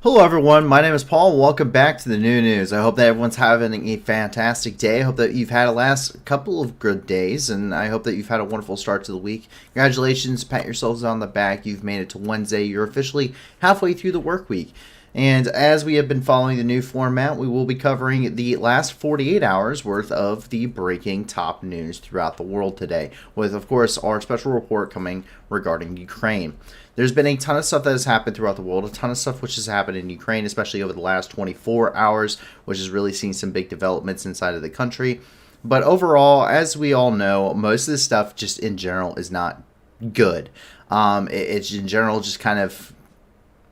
Hello everyone, my name is Paul. Welcome back to the new news. I hope that everyone's having a fantastic day. I hope that you've had a last couple of good days, and I hope that you've had a wonderful start to the week. Congratulations, pat yourselves on the back. You've made it to Wednesday. You're officially halfway through the work week. And as we have been following the new format, we will be covering the last 48 hours worth of the breaking top news throughout the world today, with, of course, our special report coming regarding Ukraine. There's been a ton of stuff that has happened throughout the world, a ton of stuff which has happened in Ukraine, especially over the last 24 hours, which has really seen some big developments inside of the country. But overall, as we all know, most of this stuff just in general is not good. It's in general just kind of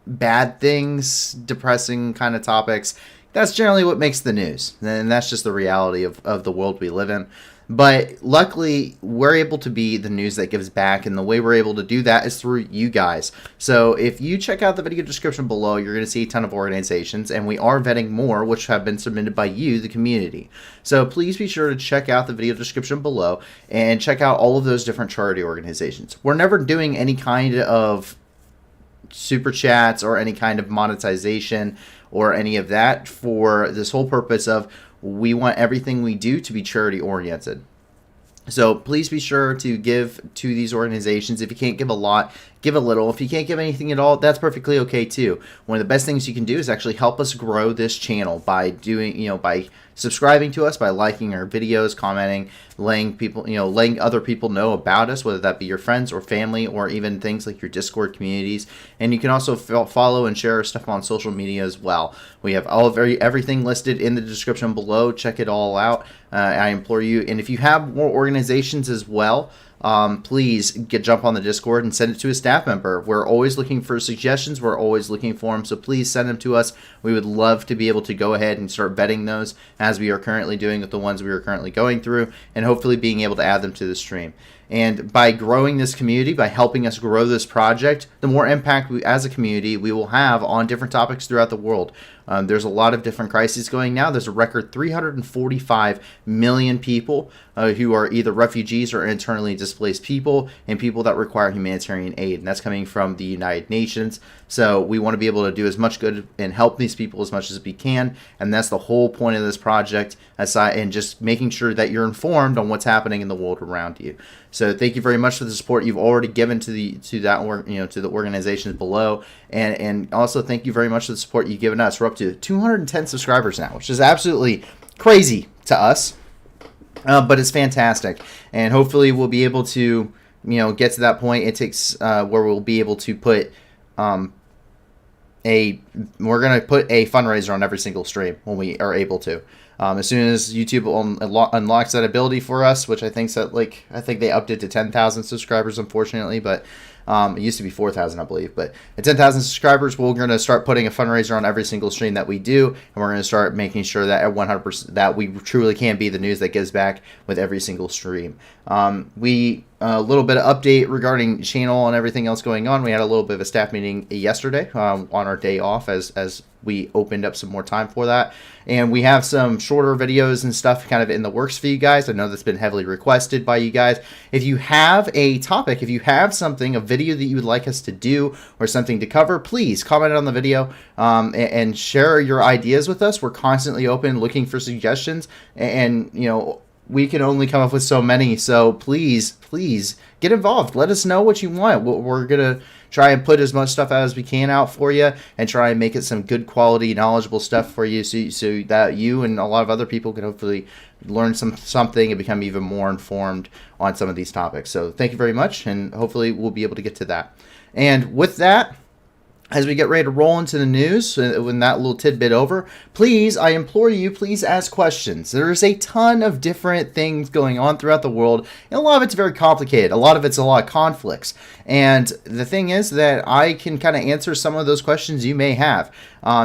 bad things, depressing kind of topics. That's generally what makes the news, and that's just the reality of the world we live in. But luckily, we're able to be the news that gives back, and the way we're able to do that is through you guys. So if you check out the video description below, you're going to see a ton of organizations, and we are vetting more, which have been submitted by you, the community. So please be sure to check out the video description below and check out all of those different charity organizations. We're never doing any kind of super chats or any kind of monetization or any of that for this whole purpose of we want everything we do to be charity oriented. So please be sure to give to these organizations. If you can't give a lot, give a little. If you can't give anything at all, that's perfectly okay too. One of the best things you can do is actually help us grow this channel by doing, by subscribing to us, by liking our videos, commenting, letting other people know about us, whether that be your friends or family, or even things like your Discord communities. And you can also follow and share our stuff on social media as well. We have everything listed in the description below. Check it all out. I implore you. And if you have more organizations as well, please jump on the Discord and send it to a staff member. We're always looking for suggestions. We're always looking for them. So please send them to us. We would love to be able to go ahead and start vetting those as we are currently doing with the ones we are currently going through, and hopefully being able to add them to the stream. And by growing this community, by helping us grow this project, the more impact we, as a community, we will have on different topics throughout the world. There's a lot of different crises going now. There's a record 345 million people who are either refugees or internally displaced people, and people that require humanitarian aid. And that's coming from the United Nations. So we want to be able to do as much good and help these people as much as we can. And that's the whole point of this project, and just making sure that you're informed on what's happening in the world around you. So thank you very much for the support you've already given to the organizations below, and also thank you very much for the support you've given us. We're up to 210 subscribers now, which is absolutely crazy to us, but it's fantastic. And hopefully we'll be able to get to that point. It takes where we'll be able to put we're going to put a fundraiser on every single stream when we are able to. As soon as YouTube unlocks that ability for us, which I think they upped it to 10,000 subscribers, unfortunately, but it used to be 4,000, I believe. But at 10,000 subscribers, we're going to start putting a fundraiser on every single stream that we do, and we're going to start making sure that at 100% that we truly can be the news that gives back with every single stream. A little bit of update regarding channel and everything else going on. We had a little bit of a staff meeting yesterday on our day off as we opened up some more time for that. And we have some shorter videos and stuff kind of in the works for you guys. I know that's been heavily requested by you guys. If you have a topic, if you have something, a video that you would like us to do or something to cover, please comment on the video and share your ideas with us. We're constantly open looking for suggestions, and we can only come up with so many. So please get involved. Let us know what you want. We're going to try and put as much stuff out as we can out for you, and try and make it some good quality, knowledgeable stuff for you, so that you and a lot of other people can hopefully learn something and become even more informed on some of these topics. So thank you very much, and hopefully we'll be able to get to that. And with that, as we get ready to roll into the news, when that little tidbit over, please, I implore you, please ask questions. There's a ton of different things going on throughout the world, and a lot of it's very complicated. A lot of conflicts. And the thing is that I can kind of answer some of those questions you may have.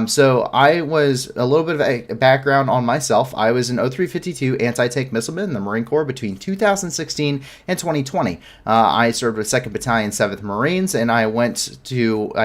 So I was a little bit of a background on myself. I was an 0352 anti-tank missileman in the Marine Corps between 2016 and 2020. I served with 2nd Battalion, 7th Marines, and I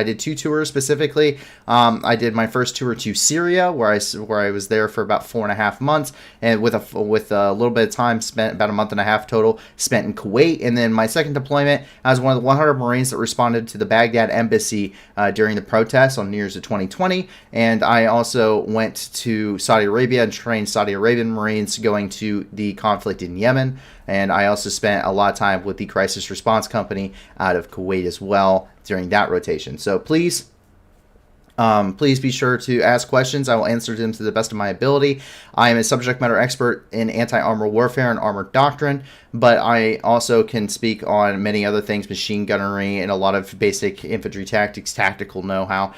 did 2 tours tour specifically. I did my first tour to Syria, where I was there for about 4.5 months, and with a little bit of time spent, about a month and a half total, spent in Kuwait. And then my second deployment, I was one of the 100 Marines that responded to the Baghdad embassy during the protests on New Year's of 2020. And I also went to Saudi Arabia and trained Saudi Arabian Marines going to the conflict in Yemen. And I also spent a lot of time with the Crisis Response Company out of Kuwait as well during that rotation. So please be sure to ask questions. I will answer them to the best of my ability. I am a subject matter expert in anti-armor warfare and armor doctrine, but I also can speak on many other things, machine gunnery and a lot of basic infantry tactics, tactical know-how.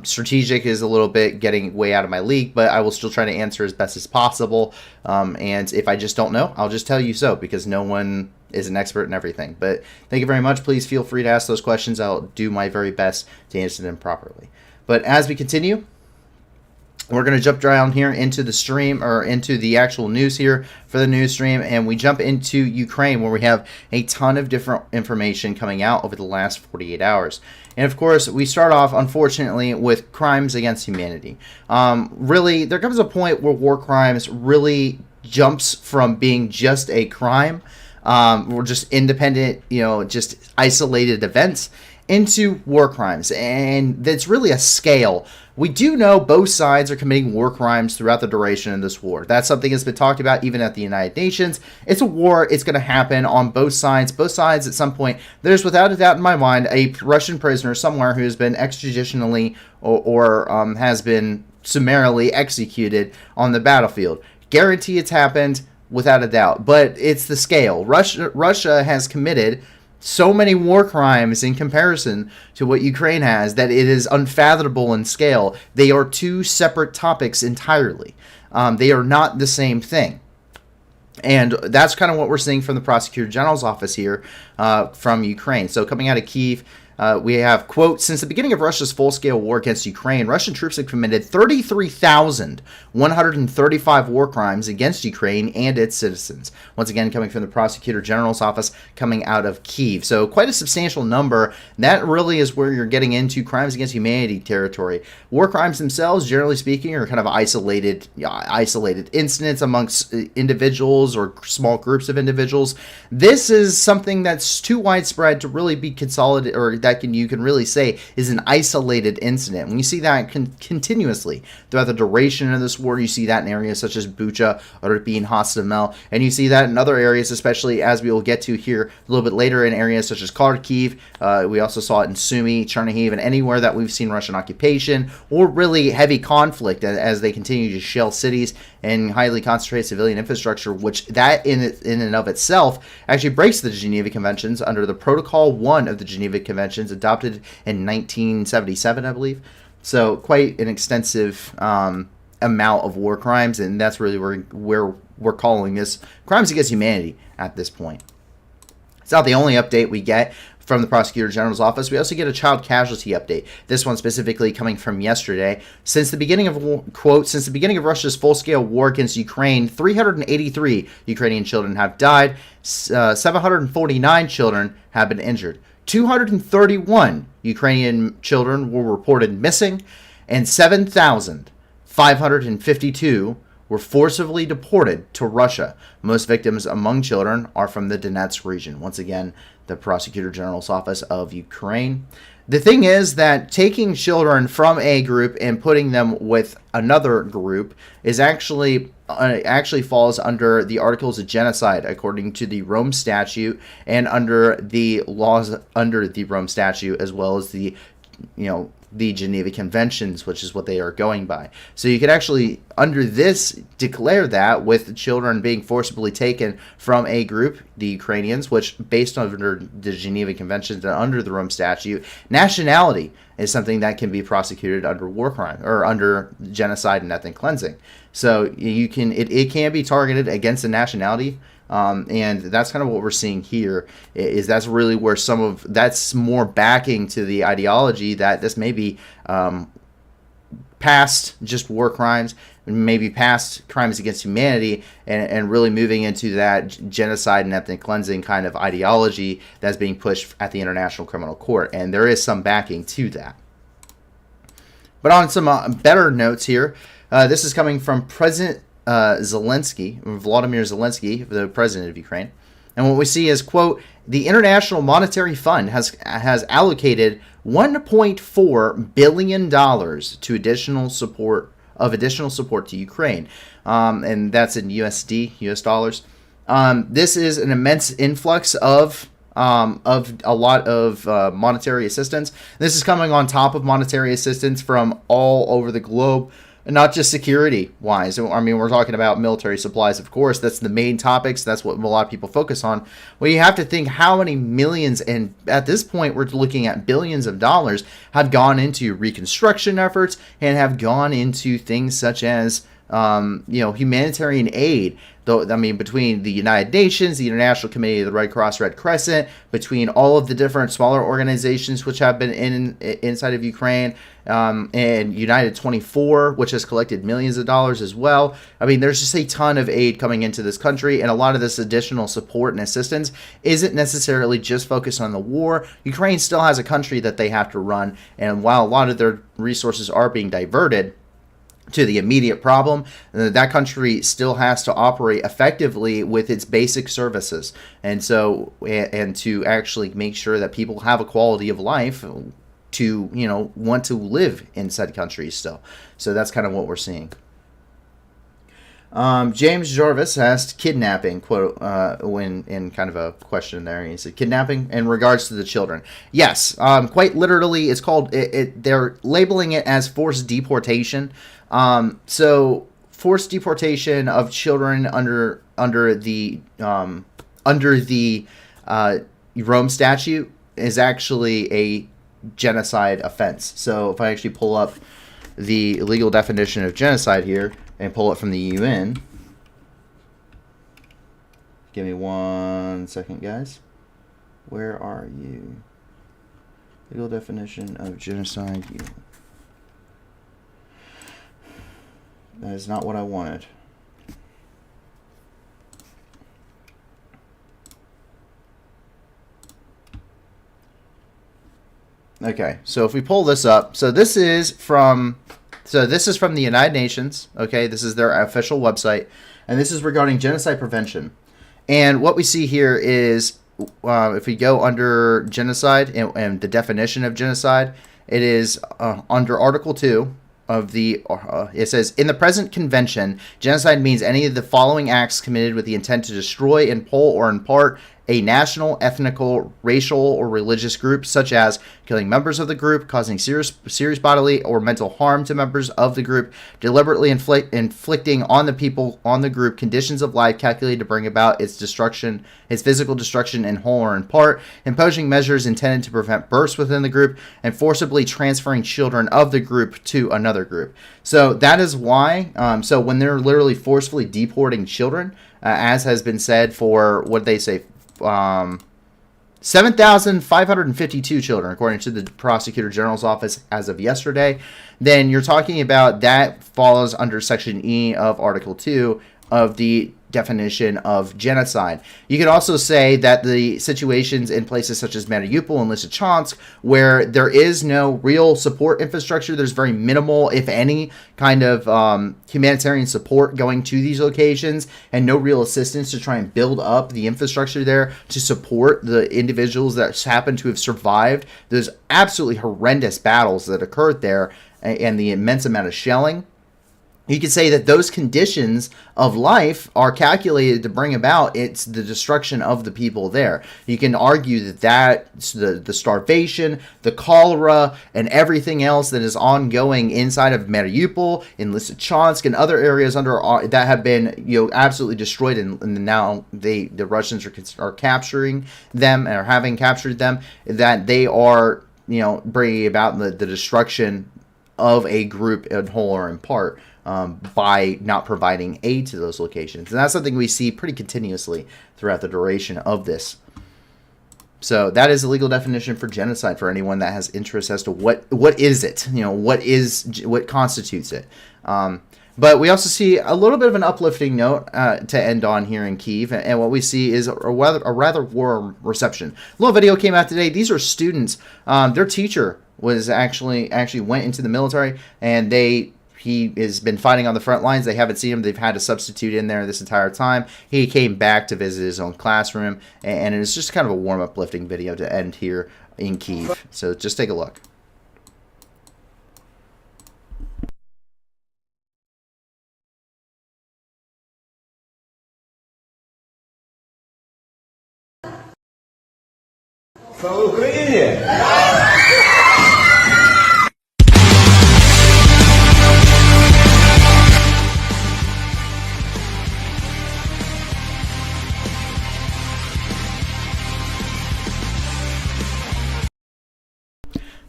Strategic is a little bit getting way out of my league, but I will still try to answer as best as possible. And if I just don't know, I'll just tell you so, because no one is an expert in everything. But thank you very much. Please feel free to ask those questions. I'll do my very best to answer them properly. But as we continue, we're going to jump down here into the stream, or into the actual news here for the news stream, and we jump into Ukraine, where we have a ton of different information coming out over the last 48 hours. And of course, we start off, unfortunately, with crimes against humanity. Really, there comes a point where war crimes really jumps from being just a crime, or just independent, just isolated events, into war crimes, and it's really a scale. We do know both sides are committing war crimes throughout the duration of this war. That's something that's been talked about even at the United Nations. It's a war. It's going to happen on both sides. Both sides at some point. There's without a doubt in my mind a Russian prisoner somewhere who has been extrajudicially or has been summarily executed on the battlefield. Guarantee it's happened without a doubt, but it's the scale. Russia has committed so many war crimes in comparison to what Ukraine has that it is unfathomable in scale. They are two separate topics entirely. They are not the same thing. And that's kind of what we're seeing from the Prosecutor General's office here from Ukraine. So coming out of Kyiv, we have, quote, since the beginning of Russia's full-scale war against Ukraine, Russian troops have committed 33,135 war crimes against Ukraine and its citizens. Once again, coming from the Prosecutor General's office, coming out of Kyiv. So quite a substantial number. That really is where you're getting into crimes against humanity territory. War crimes themselves, generally speaking, are kind of isolated incidents amongst individuals or small groups of individuals. This is something that's too widespread to really be consolidated, or that you can really say is an isolated incident. When you see that continuously throughout the duration of this war, you see that in areas such as Bucha or Irpin, Hostomel, and you see that in other areas, especially as we will get to here a little bit later in areas such as Kharkiv. We also saw it in Sumy, Chernihiv, and anywhere that we've seen Russian occupation or really heavy conflict as they continue to shell cities and highly concentrated civilian infrastructure, which that in and of itself actually breaks the Geneva Conventions under the Protocol 1 of the Geneva Conventions, adopted in 1977, I believe. So quite an extensive amount of war crimes, and that's really where we're calling this crimes against humanity at this point. It's not the only update we get from the Prosecutor General's office. We also get a child casualty update. This one specifically coming from yesterday. Since the beginning of Russia's full-scale war against Ukraine, 383 Ukrainian children have died. 749 children have been injured. 231 Ukrainian children were reported missing, and 7,552 were forcibly deported to Russia. Most victims among children are from the Donetsk region. Once again, the Prosecutor General's office of Ukraine. The thing is that taking children from a group and putting them with another group is actually falls under the Articles of Genocide, according to the Rome Statute, and under the laws under the Rome Statute, as well as the Geneva Conventions, which is what they are going by. So you could actually, under this, declare that with children being forcibly taken from a group, the Ukrainians, which based on the Geneva Conventions and under the Rome Statute, nationality is something that can be prosecuted under war crime or under genocide and ethnic cleansing. So it can be targeted against a nationality. And that's kind of what we're seeing here, is that's really where that's more backing to the ideology that this may be past just war crimes, maybe past crimes against humanity, and really moving into that genocide and ethnic cleansing kind of ideology that's being pushed at the International Criminal Court. And there is some backing to that. But on some better notes here, this is coming from President Vladimir Zelensky, the president of Ukraine. And what we see is, quote, the International Monetary Fund has allocated $1.4 billion to additional support to Ukraine. And that's in USD, US dollars. This is an immense influx of a lot of monetary assistance. This is coming on top of monetary assistance from all over the globe, and not just security-wise. I mean, we're talking about military supplies, of course. That's the main topics. That's what a lot of people focus on. Well, you have to think how many millions, and at this point, we're looking at billions of dollars, have gone into reconstruction efforts and have gone into things such as humanitarian aid. Though, I mean, between the United Nations, the International Committee of the Red Cross, Red Crescent, between all of the different smaller organizations which have been inside of Ukraine, and United 24, which has collected millions of dollars as well. I mean, there's just a ton of aid coming into this country, and a lot of this additional support and assistance isn't necessarily just focused on the war. Ukraine still has a country that they have to run, and while a lot of their resources are being diverted to the immediate problem, that country still has to operate effectively with its basic services, and to actually make sure that people have a quality of life to want to live in said countries still. So that's kind of what we're seeing. James Jarvis asked kidnapping, quote, when in kind of a question there. He said kidnapping in regards to the children. Yes, quite literally, it's called. They're labeling it as forced deportation. So forced deportation of children under the Rome Statute is actually a genocide offense. So if I actually pull up the legal definition of genocide here and pull it from the UN, give me 1 second, guys. Where are you? Legal definition of genocide. That is not what I wanted. Okay, so if we pull this up, so this is from the United Nations. Okay, this is their official website, and this is regarding genocide prevention. And what we see here is, if we go under genocide and the definition of genocide, it is under Article 2 of the. It says, in the present convention, genocide means any of the following acts committed with the intent to destroy in whole or in part a national, ethnical, racial, or religious group, such as killing members of the group, causing serious bodily or mental harm to members of the group, deliberately inflicting on the people on the group conditions of life calculated to bring about its destruction, its physical destruction in whole or in part, imposing measures intended to prevent births within the group, and forcibly transferring children of the group to another group. So that is why, so when they're literally forcefully deporting children, as has been said for, what they say, 7,552 children, according to the Prosecutor General's office as of yesterday, then you're talking about that falls under Section E of Article 2 of the definition of genocide. You could also say that the situations in places such as Mariupol and Lysychansk, where there is no real support infrastructure, there's very minimal, if any, kind of humanitarian support going to these locations, and no real assistance to try and build up the infrastructure there to support the individuals that happen to have survived those absolutely horrendous battles that occurred there and the immense amount of shelling. You could say that those conditions of life are calculated to bring about the destruction of the people there. You can argue that the starvation, the cholera, and everything else that is ongoing inside of Mariupol, in Lysychansk, and other areas that have been absolutely destroyed, and now the Russians are capturing them and are having captured them. That they are bringing about the destruction of a group in whole or in part. By not providing aid to those locations. And that's something we see pretty continuously throughout the duration of this. So that is the legal definition for genocide for anyone that has interest as to what is it? What constitutes it? But we also see a little bit of an uplifting note to end on here in Kyiv, and what we see is a rather warm reception. A little video came out today. These are students. Their teacher was actually went into the military, and he has been fighting on the front lines. They haven't seen him. They've had a substitute in there this entire time. He came back to visit his own classroom, and it's just kind of a warm, uplifting video to end here in Kyiv. So just take a look. Слава Україні!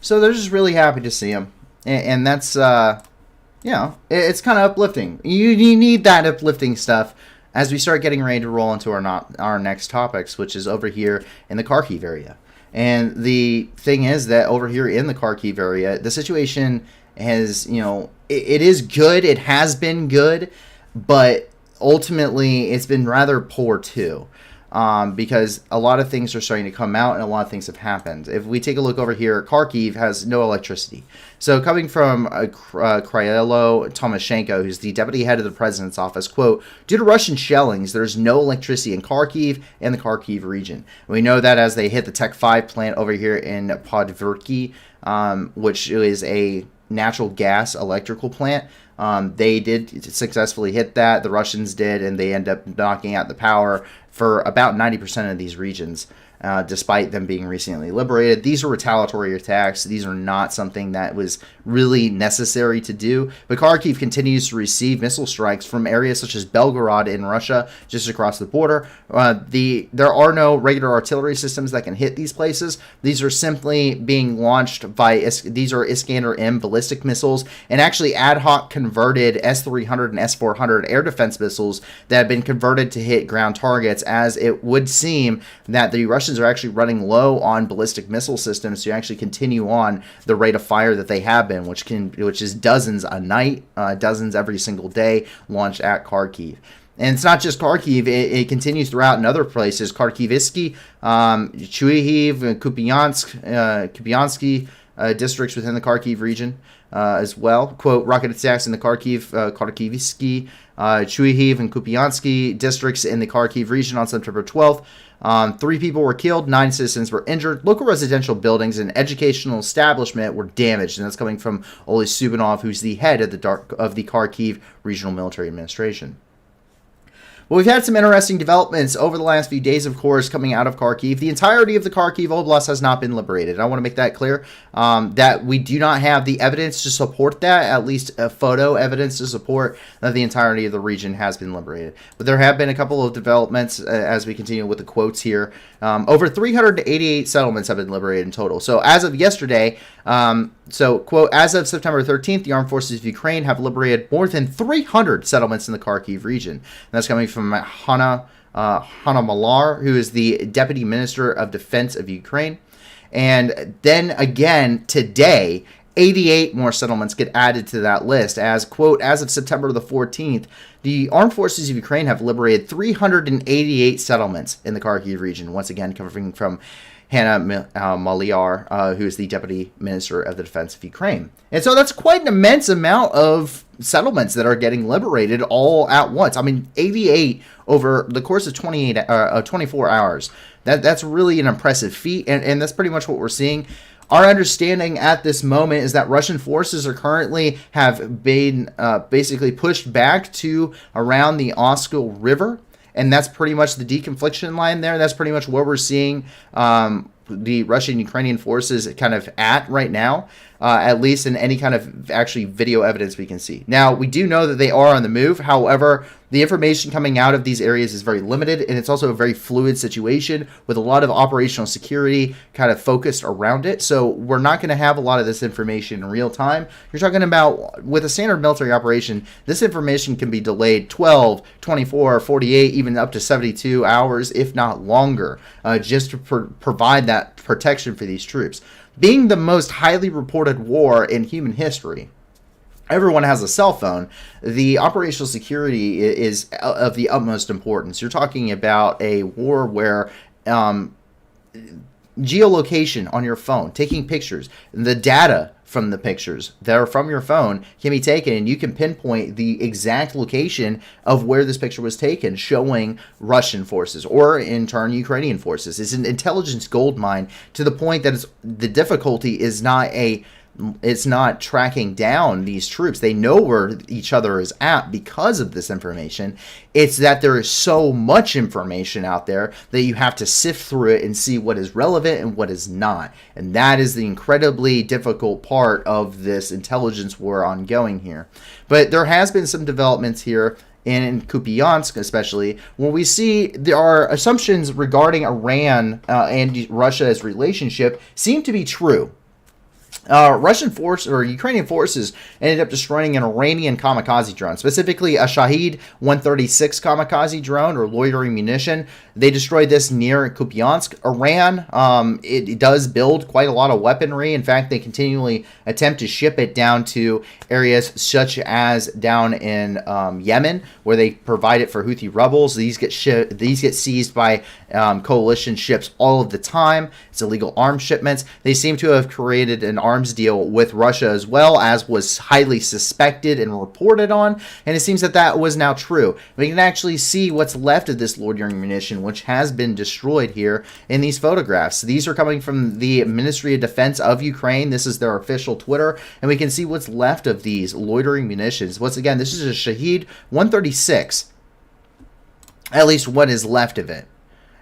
So they're just really happy to see him, and that's it's kind of uplifting. You need that uplifting stuff as we start getting ready to roll into our next topics, which is over here in the Kharkiv area. And the thing is that over here in the Kharkiv area, the situation has, it is good. It has been good, but ultimately it's been rather poor too. Because a lot of things are starting to come out and a lot of things have happened. If we take a look over here, Kharkiv has no electricity. So coming from KRYVYI Tomashenko, who's the deputy head of the president's office, quote, due to Russian shellings, there's no electricity in Kharkiv and the Kharkiv region. We know that as they hit the Tech 5 plant over here in Podverki, which is a natural gas electrical plant. They did successfully hit that. The Russians did, and they end up knocking out the power for about 90% of these regions, despite them being recently liberated. These are retaliatory attacks. These are not something that was really necessary to do. But Kharkiv continues to receive missile strikes from areas such as Belgorod in Russia, just across the border. There are no regular artillery systems that can hit these places. These are simply being launched by, these are Iskander-M ballistic missiles, and actually ad hoc converted S-300 and S-400 air defense missiles that have been converted to hit ground targets, as it would seem that the Russians are actually running low on ballistic missile systems to actually continue on the rate of fire that they have been, which is dozens a night, dozens every single day launched at Kharkiv. And it's not just Kharkiv, it continues throughout in other places. Kharkivsky, Chuihiv, Kupiansky districts within the Kharkiv region as well. Quote, rocket attacks in the Kharkivsky, Chuihiv, and Kupiansky districts in the Kharkiv region on September 12th. 3 people were killed, 9 citizens were injured. Local residential buildings and educational establishment were damaged, and that's coming from Oli Subinov, who's the head of the Kharkiv Regional Military Administration. Well, we've had some interesting developments over the last few days, of course, coming out of Kharkiv. The entirety of the Kharkiv Oblast has not been liberated. I want to make that clear, that we do not have the evidence to support that, at least photo evidence to support that the entirety of the region has been liberated. But there have been a couple of developments as we continue with the quotes here. Over 388 settlements have been liberated in total. So as of yesterday, quote, as of September 13th, the armed forces of Ukraine have liberated more than 300 settlements in the Kharkiv region. And that's coming from Hanna Malar, who is the Deputy Minister of Defense of Ukraine. And then again, today, 88 more settlements get added to that list as, quote, as of September the 14th, the armed forces of Ukraine have liberated 388 settlements in the Kharkiv region. Once again, coming from Hanna Maliar, who is the Deputy Minister of the Defense of Ukraine. And so that's quite an immense amount of settlements that are getting liberated all at once. I mean, 88 over the course of 24 hours. That's really an impressive feat, and that's pretty much what we're seeing. Our understanding at this moment is that Russian forces are currently have been basically pushed back to around the Oskil River, and that's pretty much the deconfliction line there. That's pretty much where we're seeing the Russian-Ukrainian forces kind of at right now, at least in any kind of actually video evidence we can see. Now, we do know that they are on the move. However, the information coming out of these areas is very limited, and it's also a very fluid situation with a lot of operational security kind of focused around it. So we're not going to have a lot of this information in real time. You're talking about, with a standard military operation, this information can be delayed 12, 24, 48, even up to 72 hours, if not longer, just to provide that protection for these troops. Being the most highly reported war in human history, everyone has a cell phone, the operational security is of the utmost importance. You're talking about a war where geolocation on your phone, taking pictures, the data from the pictures that are from your phone can be taken, and you can pinpoint the exact location of where this picture was taken, showing Russian forces or in turn Ukrainian forces. It's an intelligence goldmine to the point that the difficulty is it's not tracking down these troops. They know where each other is at because of this information. It's that there is so much information out there that you have to sift through it and see what is relevant and what is not. And that is the incredibly difficult part of this intelligence war ongoing here. But there has been some developments here in Kupiansk especially, where we see there are assumptions regarding Iran and Russia's relationship seem to be true. Russian force or Ukrainian forces ended up destroying an Iranian kamikaze drone, specifically a Shahed 136 kamikaze drone or loitering munition. They destroyed this near Kupiansk. Iran, it does build quite a lot of weaponry. In fact, they continually attempt to ship it down to areas such as down in Yemen, where they provide it for Houthi rebels. These get seized by coalition ships all of the time. It's illegal arms shipments. They seem to have created an arms deal with Russia as well, as was highly suspected and reported on, and it seems that that was now true. We can actually see what's left of this loitering munition, which has been destroyed here in these photographs. These are coming from the Ministry of Defense of Ukraine. This is their official Twitter, and we can see what's left of these loitering munitions. Once again, this is a Shahed 136, at least what is left of it.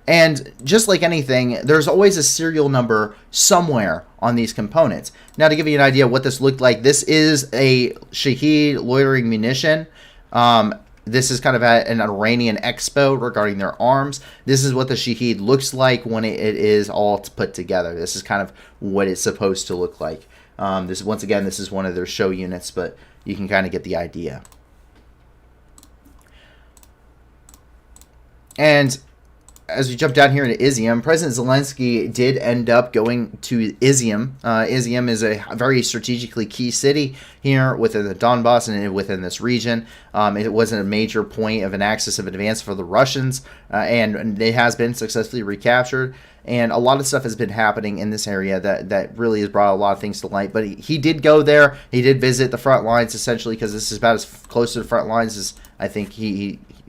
And just like anything, there's always a serial number somewhere on these components. Now, to give you an idea of what this looked like, this is a Shahed loitering munition. This is kind of at an Iranian expo regarding their arms. This is what the Shahed looks like when it is all put together. This is kind of what it's supposed to look like. Once again, this is one of their show units, but you can kind of get the idea. And as we jump down here into Izium, President Zelensky did end up going to Izium. Izium is a very strategically key city here within the Donbas and within this region. It wasn't a major point of an axis of advance for the Russians, and it has been successfully recaptured. And a lot of stuff has been happening in this area that really has brought a lot of things to light. But he did go there. He did visit the front lines, essentially, because this is about as close to the front lines as I think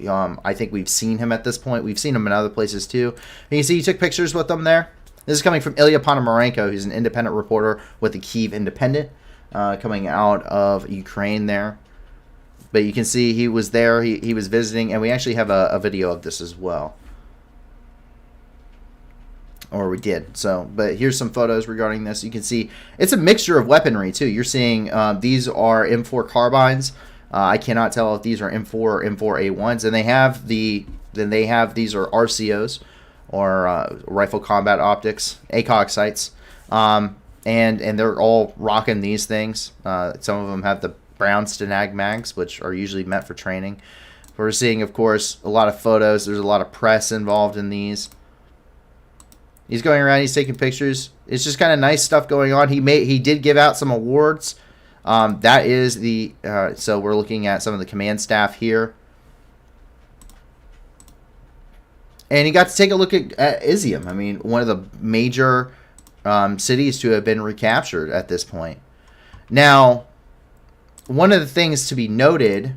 I think we've seen him at this point. We've seen him in other places too. And you see he took pictures with them there. This is coming from Ilya Ponomarenko, who's an independent reporter with the Kyiv Independent, coming out of Ukraine there. But you can see he was there. He was visiting, and we actually have a video of this as well. Or we did. So, but here's some photos regarding this. You can see it's a mixture of weaponry too. You're seeing these are M4 carbines. I cannot tell if these are M4 or M4A1s, and these are RCOs or rifle combat optics, ACOG sights, and they're all rocking these things. Some of them have the brown Stenag mags, which are usually meant for training. We're seeing, of course, a lot of photos. There's a lot of press involved in these. He's going around. He's taking pictures. It's just kind of nice stuff going on. He did give out some awards. That is the so we're looking at some of the command staff here, and he got to take a look at Izium. I mean, one of the major cities to have been recaptured at this point. Now, one of the things to be noted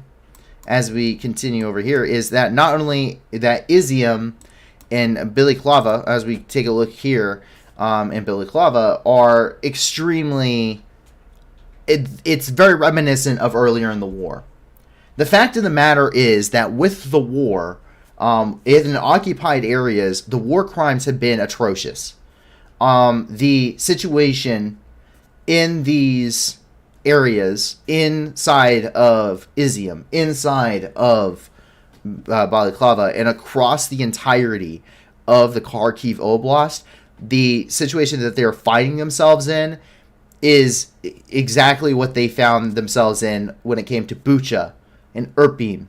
as we continue over here is that not only that Izium and Bilyklava, as we take a look here, and Bilyklava are extremely... It's very reminiscent of earlier in the war. The fact of the matter is that with the war, in occupied areas, the war crimes have been atrocious. The situation in these areas inside of Izium, inside of Bilyklava, and across the entirety of the Kharkiv Oblast, the situation that they're finding themselves in is exactly what they found themselves in when it came to Bucha and Irpin,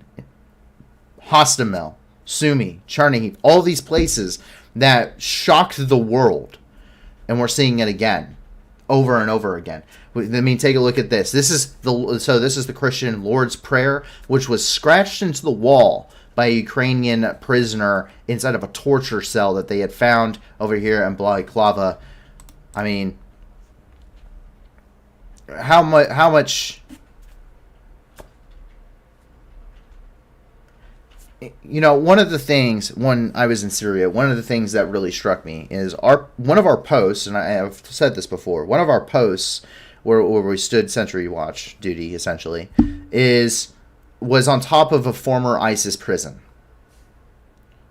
Hostomel, Sumy, Chernihiv, all these places that shocked the world. And we're seeing it again. over and over again. I mean, take a look at this. This is the Christian Lord's Prayer, which was scratched into the wall by a Ukrainian prisoner inside of a torture cell that they had found over here in Balaclava. I mean, how much, you know, one of the things when I was in Syria, one of the things that really struck me is one of our posts, and I have said this before, one of our posts where we stood sentry watch duty essentially was on top of a former ISIS prison.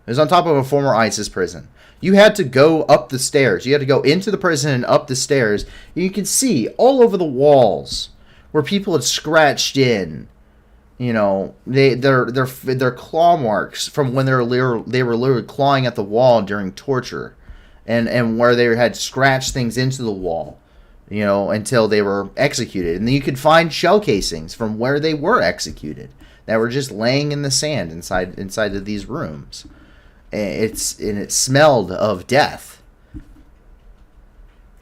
It was on top of a former ISIS prison. You had to go up the stairs. You had to go into the prison and up the stairs. You can see all over the walls where people had scratched in, you know, their claw marks from when they were literally clawing at the wall during torture, and where they had scratched things into the wall, you know, until they were executed. And then you could find shell casings from where they were executed that were just laying in the sand inside of these rooms. It smelled of death.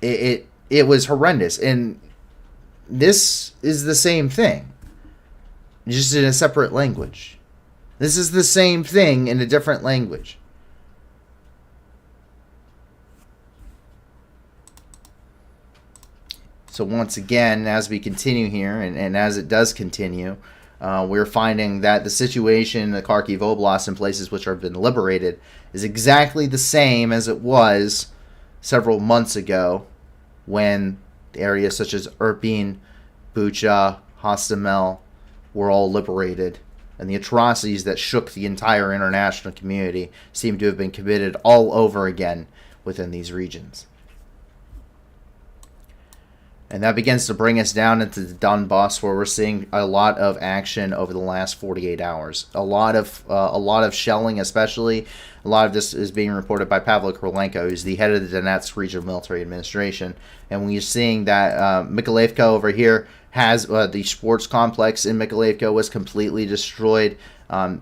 It was horrendous. And this is the same thing, just in a separate language. This is the same thing in a different language. So once again, as we continue here, and as it does continue, we're finding that the situation in the Kharkiv Oblast and places which have been liberated is exactly the same as it was several months ago when areas such as Irpin, Bucha, Hostomel were all liberated, and the atrocities that shook the entire international community seem to have been committed all over again within these regions. And that begins to bring us down into the Donbas, where we're seeing a lot of action over the last 48 hours. A lot of shelling, especially. A lot of this is being reported by Pavlo Korolenko, who's the head of the Donetsk Regional Military Administration. And when you're seeing that Mykolaiv over here has the sports complex in Mykolaiv was completely destroyed.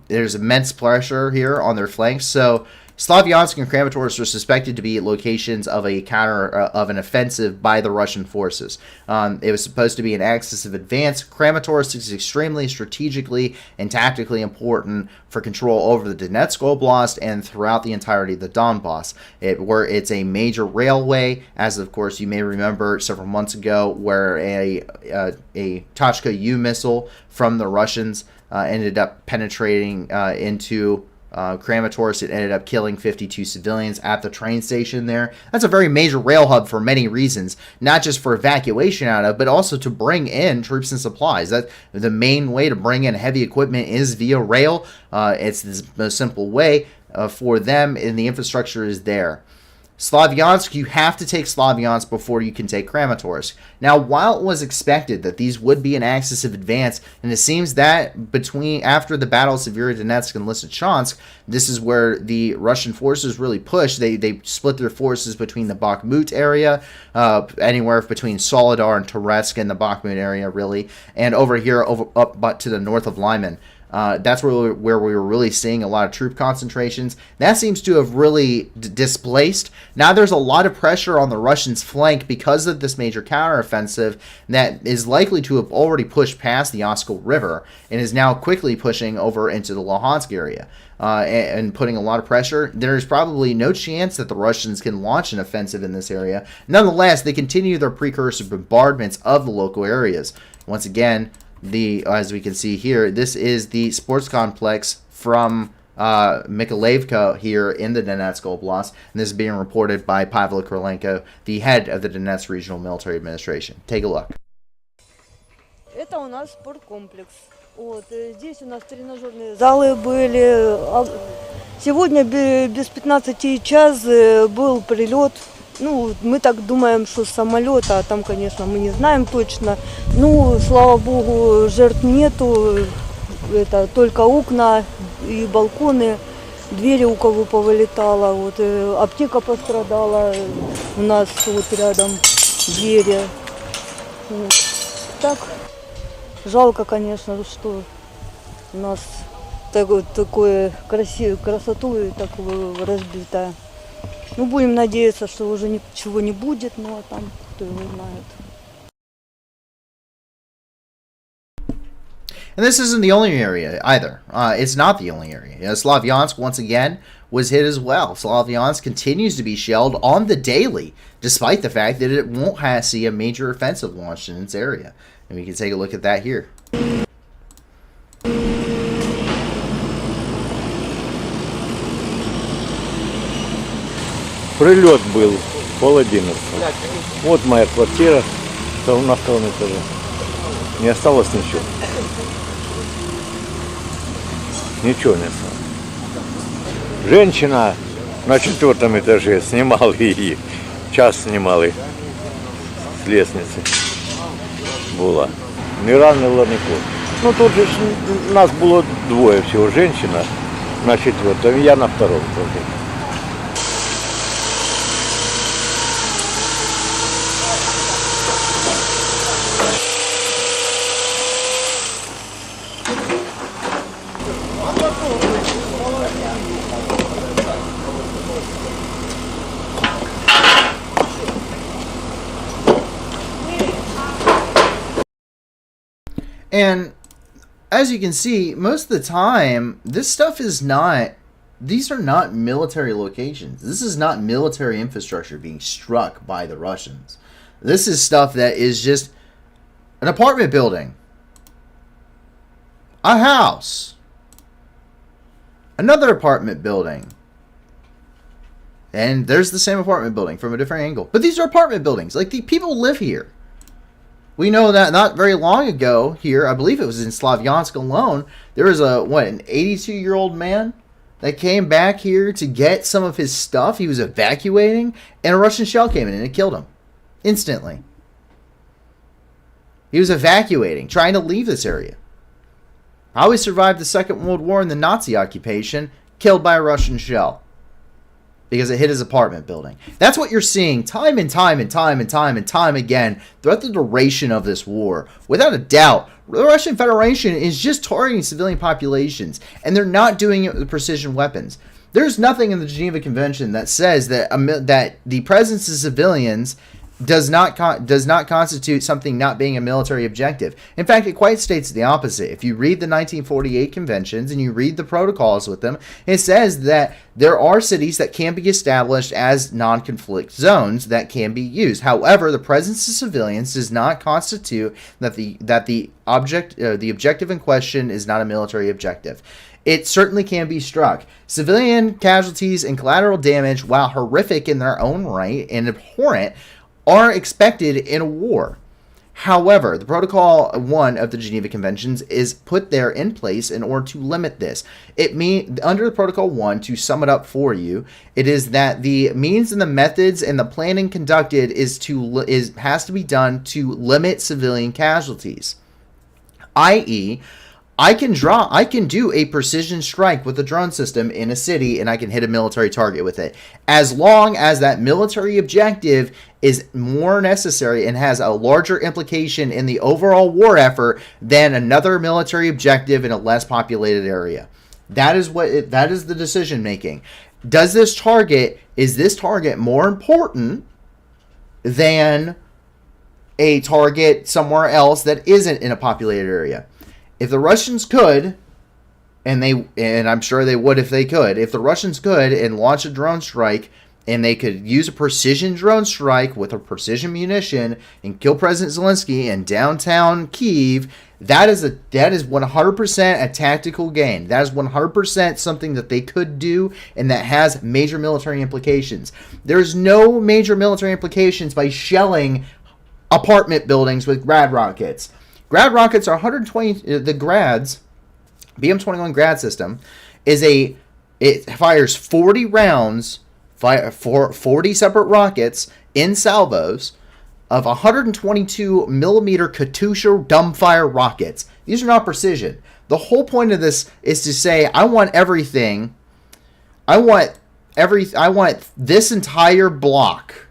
There's immense pressure here on their flanks. So Slavyansk and Kramatorsk are suspected to be locations of an offensive by the Russian forces. It was supposed to be an axis of advance. Kramatorsk is extremely strategically and tactically important for control over the Donetsk Oblast and throughout the entirety of the Donbas. It's a major railway, as of course you may remember several months ago, where a Tachka U missile from the Russians ended up penetrating into Kramatorsk. It ended up killing 52 civilians at the train station there. That's a very major rail hub for many reasons, not just for evacuation out of, but also to bring in troops and supplies. That the main way to bring in heavy equipment is via rail. It's the most simple way for them, and the infrastructure is there. Slavyansk, you have to take Slavyansk before you can take Kramatorsk. Now, while it was expected that these would be an axis of advance, and it seems that after the Battle of Severodonetsk and Lysychansk, this is where the Russian forces really pushed. They split their forces between the Bakhmut area, anywhere between Soledar and Toretsk in the Bakhmut area, really, and over here, up to the north of Lyman. That's where we were really seeing a lot of troop concentrations. That seems to have really displaced. Now there's a lot of pressure on the Russians' flank because of this major counteroffensive that is likely to have already pushed past the Oskol River and is now quickly pushing over into the Luhansk area and putting a lot of pressure. There's probably no chance that the Russians can launch an offensive in this area. Nonetheless, they continue their precursor bombardments of the local areas. Once again, as we can see here, this is the sports complex from Mykolaiv here in the Donetsk Oblast, and this is being reported by Pavlo Korolenko, the head of the Donetsk Regional Military Administration. Take a look. Это у нас спорткомплекс. Вот, здесь у нас тренажерные залы были. Сегодня без 15 час был прилет. Ну, мы так думаем, что с самолета, а там, конечно, мы не знаем точно. Ну, слава богу, жертв нету. Это только окна и балконы, двери у кого повылетало. Вот, аптека пострадала у нас вот рядом, двери. Вот. Так, жалко, конечно, что у нас такое красоту и такое разбитое. Ну, будем надеяться, что уже ничего не будет, но там кто его знает. And this isn't the only area either. It's not the only area. Slavyansk, once again, was hit as well. Slavyansk continues to be shelled on the daily, despite the fact that it won't see a major offensive launched in its area. And we can take a look at that here. Прилет был пол-11. Вот моя квартира на втором этаже. Не осталось ничего. Ничего не осталось. Женщина на 4-м этаже снимала її. Час снимали с лестницы. Була. Не ранила нікого. Ну тут же нас було двоє всього. Женщина на 4-м, я на 2-м этаже. And as you can see, most of the time, this stuff is not, these are not military locations. This is not military infrastructure being struck by the Russians. This is stuff that is just an apartment building, a house, another apartment building. And there's the same apartment building from a different angle. But these are apartment buildings. Like, the people live here. We know that not very long ago here, I believe it was in Slavyansk alone, there was an 82-year-old man that came back here to get some of his stuff. He was evacuating, and a Russian shell came in and it killed him instantly. He was evacuating, trying to leave this area. Probably survived the Second World War and the Nazi occupation, killed by a Russian shell because it hit his apartment building. That's what you're seeing time and time again throughout the duration of this war. Without a doubt, the Russian Federation is just targeting civilian populations, and they're not doing it with precision weapons. There's nothing in the Geneva Convention that says that that the presence of civilians does not constitute something not being a military objective. In fact, it quite states the opposite. If you read the 1948 conventions and you read the protocols with them, it says that there are cities that can be established as non-conflict zones that can be used. However, the presence of civilians does not constitute that the objective in question is not a military objective. It certainly can be struck. Civilian casualties and collateral damage, while horrific in their own right and abhorrent, are expected in a war. However, the Protocol 1 of the Geneva Conventions is put there in place in order to limit this. It means, under the Protocol 1, to sum it up for you, it is that the means and the methods and the planning conducted has to be done to limit civilian casualties. I.e., I can do a precision strike with a drone system in a city and I can hit a military target with it, as long as that military objective is more necessary and has a larger implication in the overall war effort than another military objective in a less populated area. That is the decision making. Is this target more important than a target somewhere else that isn't in a populated area? If the Russians could, and I'm sure they would if they could, if the Russians could and launch a drone strike, and they could use a precision drone strike with a precision munition and kill President Zelensky in downtown Kyiv, that is 100% a tactical gain. That is 100% something that they could do and that has major military implications. There's no major military implications by shelling apartment buildings with Grad rockets. Grad rockets are 120. The Grads, BM-21 Grad system, it fires 40 rounds, 40 separate rockets in salvos of 122 millimeter Katyusha dumbfire rockets. These are not precision. The whole point of this is to say, I want everything. I want this entire block.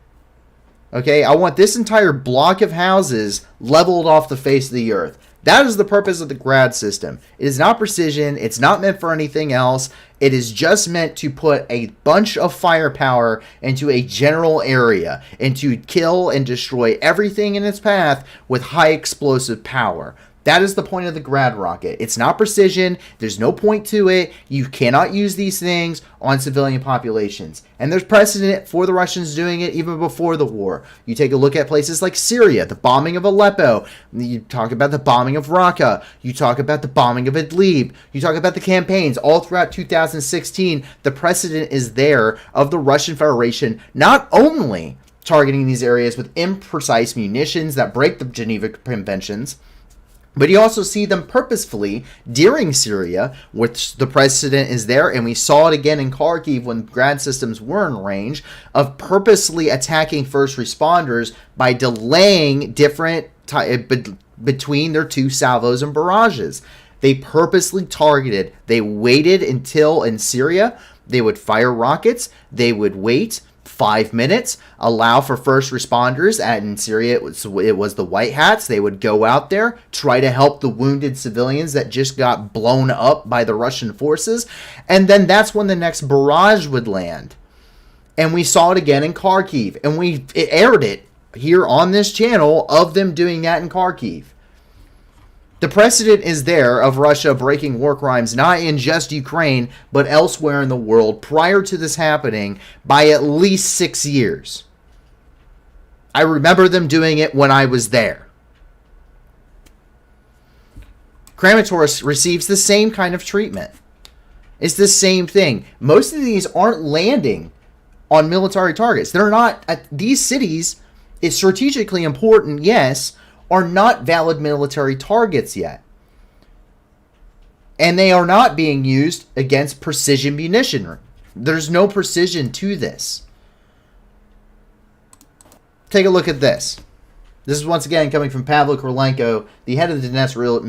Okay, I want this entire block of houses leveled off the face of the earth. That is the purpose of the grad system. It is not precision. It's not meant for anything else. It is just meant to put a bunch of firepower into a general area and to kill and destroy everything in its path with high explosive power. That is the point of the grad rocket. It's not precision. There's no point to it. You cannot use these things on civilian populations. And there's precedent for the Russians doing it even before the war. You take a look at places like Syria, the bombing of Aleppo. You talk about the bombing of Raqqa. You talk about the bombing of Idlib. You talk about the campaigns all throughout 2016. The precedent is there of the Russian Federation not only targeting these areas with imprecise munitions that break the Geneva Conventions, but you also see them purposefully during Syria, which the precedent is there, and we saw it again in Kharkiv when grad systems were in range, of purposely attacking first responders by delaying between their two salvos and barrages. They purposely targeted. They waited until in Syria, they would fire rockets, they would wait 5 minutes, allow for first responders. In Syria, it was the white hats. They would go out there, try to help the wounded civilians that just got blown up by the Russian forces. And then that's when the next barrage would land. And we saw it again in Kharkiv. And it aired it here on this channel of them doing that in Kharkiv. The precedent is there of Russia breaking war crimes, not in just Ukraine, but elsewhere in the world prior to this happening by at least 6 years. I remember them doing it when I was there. Kramatorsk receives the same kind of treatment. It's the same thing. Most of these aren't landing on military targets. They're not. These cities, it's strategically important, yes, are not valid military targets yet. And they are not being used against precision munition. There's no precision to this. Take a look at this. This is once again coming from Pavlo Korolenko, the head of the Donetsk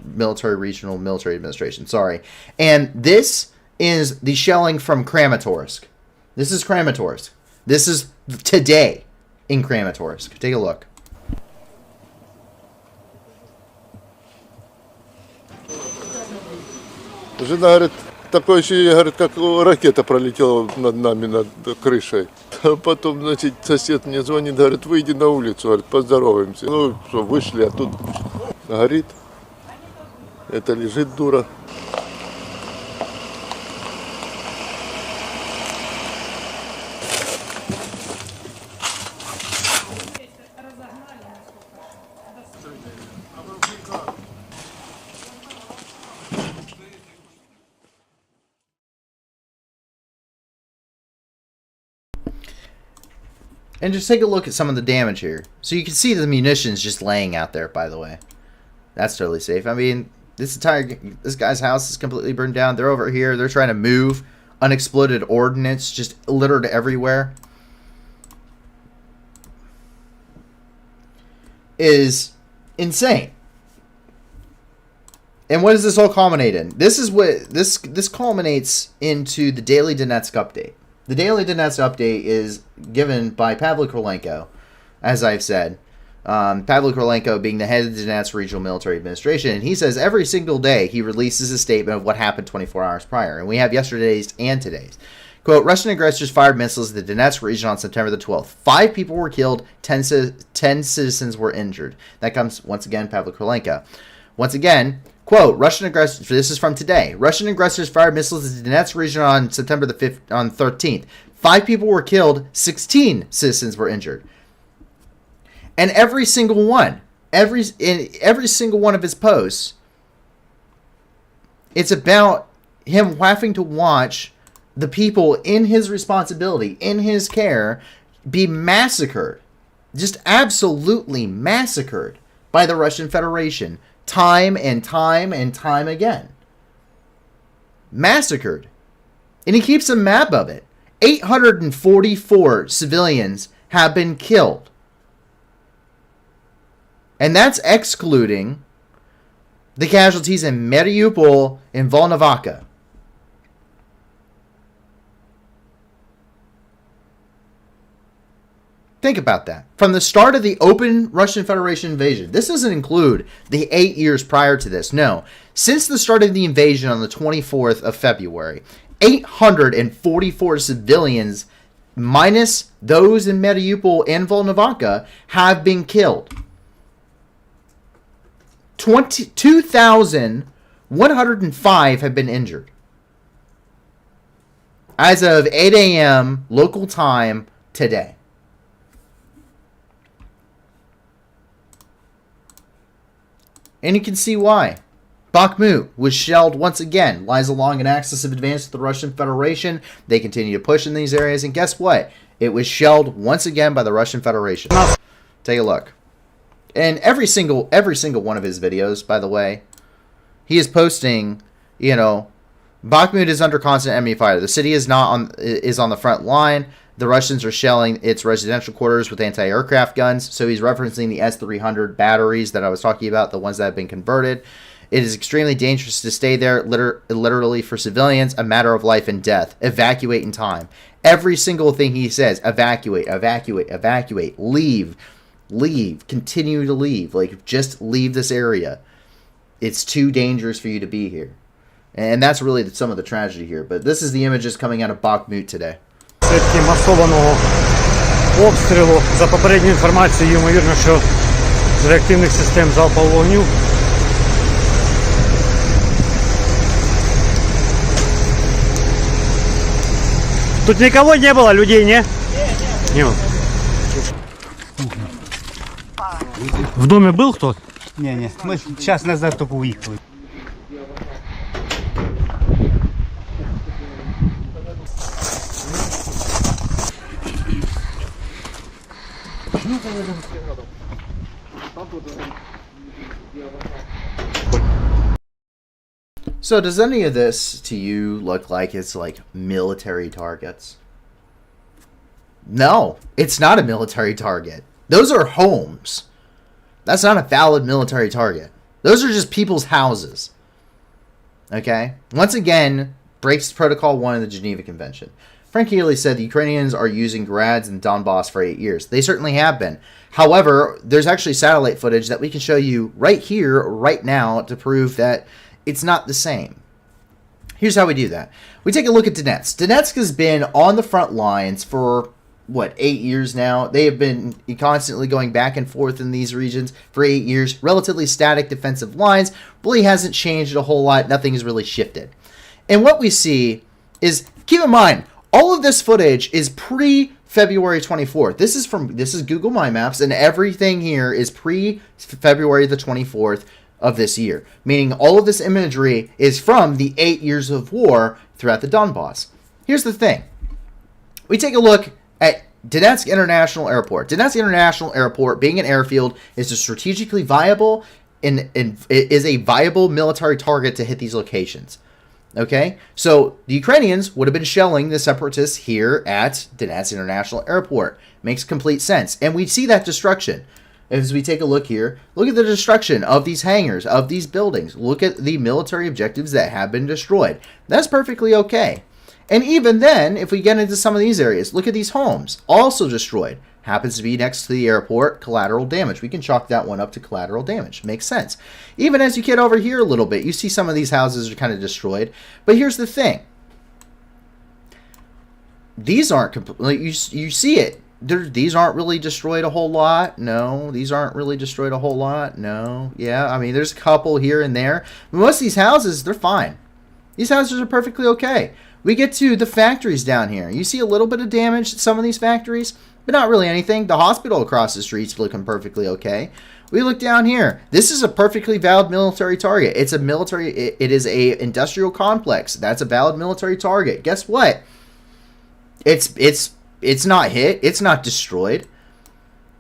Military Regional Military Administration. Sorry. And this is the shelling from Kramatorsk. This is Kramatorsk. This is today in Kramatorsk. Take a look. Жена говорит, такое ощущение, говорит, как ракета пролетела над нами, над крышей. А потом, значит, сосед мне звонит, говорит, выйди на улицу, говорит, поздороваемся. Ну, что, вышли, а тут горит. Это лежит дура. And just take a look at some of the damage here. So you can see the munitions just laying out there, by the way. That's totally safe. I mean, this guy's house is completely burned down. They're over here. They're trying to move unexploded ordnance just littered everywhere. Is insane. And what does this all culminate in? This is what this culminates into the Daily Donetsk Update. The Daily Donetsk Update is given by Pavlo Korolenko, as I've said. Pavlo Korolenko being the head of the Donetsk Regional Military Administration, and he says every single day he releases a statement of what happened 24 hours prior. And we have yesterday's and today's. Quote, Russian aggressors fired missiles at the Donetsk region on September the 12th. 5 people were killed, 10 citizens were injured. That comes, once again, Pavlo Korolenko. Once again, quote, Russian aggressors, this is from today. Russian aggressors fired missiles at the Donetsk region on September the 5th, on 13th. 5 people were killed, 16 citizens were injured. And every single one, in every single one of his posts, it's about him having to watch the people in his responsibility, in his care, be massacred. Just absolutely massacred by the Russian Federation. Time and time and time again. Massacred. And he keeps a map of it. 844 civilians have been killed. And that's excluding the casualties in Mariupol and Volnovakha. Think about that. From the start of the open Russian Federation invasion, this doesn't include the 8 years prior to this. No. Since the start of the invasion on the 24th of February, 844 civilians, minus those in Mariupol and Volnovakha, have been killed. 2,105 have been injured. As of 8 a.m. local time today. And you can see why. Bakhmut was shelled once again, lies along an axis of advance of the Russian Federation. They continue to push in these areas, and guess what? It was shelled once again by the Russian Federation. Take a look. And every single one of his videos, by the way, he is posting, you know, Bakhmut is under constant enemy fire. The city is on the front line. The Russians are shelling its residential quarters with anti-aircraft guns. So he's referencing the S-300 batteries that I was talking about, the ones that have been converted. It is extremely dangerous to stay there, literally for civilians, a matter of life and death. Evacuate in time. Every single thing he says, evacuate, evacuate, evacuate, leave, leave, continue to leave. Like, just leave this area. It's too dangerous for you to be here. And that's really some of the tragedy here. But this is the images coming out of Bakhmut today. Масованого обстрілу. За попередньою інформацією, ймовірно, що з реактивних систем залпового вогню. Тут никого не было, людей, не? Не было. В доме был кто? Не, мы час назад только уехали. So does any of this to you look like it's like military targets? No, it's not a military target. Those are homes. That's not a valid military target. Those are just people's houses. Okay? Once again, breaks Protocol 1 of the Geneva Convention. Frank Healy said the Ukrainians are using grads in Donbas for 8 years. They certainly have been. However, there's actually satellite footage that we can show you right here, right now, to prove that it's not the same. Here's how we do that. We take a look at Donetsk. Donetsk has been on the front lines for, 8 years now? They have been constantly going back and forth in these regions for 8 years. Relatively static defensive lines. Really hasn't changed a whole lot. Nothing has really shifted. And what we see is, keep in mind, all of this footage is pre-February 24th. This is Google My Maps, and everything here is pre-February the 24th of this year. Meaning all of this imagery is from the 8 years of war throughout the Donbas. Here's the thing. We take a look at Donetsk International Airport. Donetsk International Airport, being an airfield, is a strategically viable and is a viable military target to hit these locations. Okay, so the Ukrainians would have been shelling the separatists here at Donetsk International Airport. Makes complete sense. And we see that destruction. As we take a look here, look at the destruction of these hangars, of these buildings. Look at the military objectives that have been destroyed. That's perfectly okay. And even then, if we get into some of these areas, look at these homes, also destroyed. Happens to be next to the airport, collateral damage. We can chalk that one up to collateral damage. Makes sense. Even as you get over here a little bit, you see some of these houses are kind of destroyed. But here's the thing. These aren't completely, you see it. These aren't really destroyed a whole lot. No. These aren't really destroyed a whole lot. No. Yeah, I mean, there's a couple here and there. But most of these houses, they're fine. These houses are perfectly okay. We get to the factories down here. You see a little bit of damage at some of these factories, but not really anything. The hospital across the street's looking perfectly okay. We look down here. This is a perfectly valid military target. It's a military, it is a industrial complex. That's a valid military target. Guess what? It's not hit. It's not destroyed.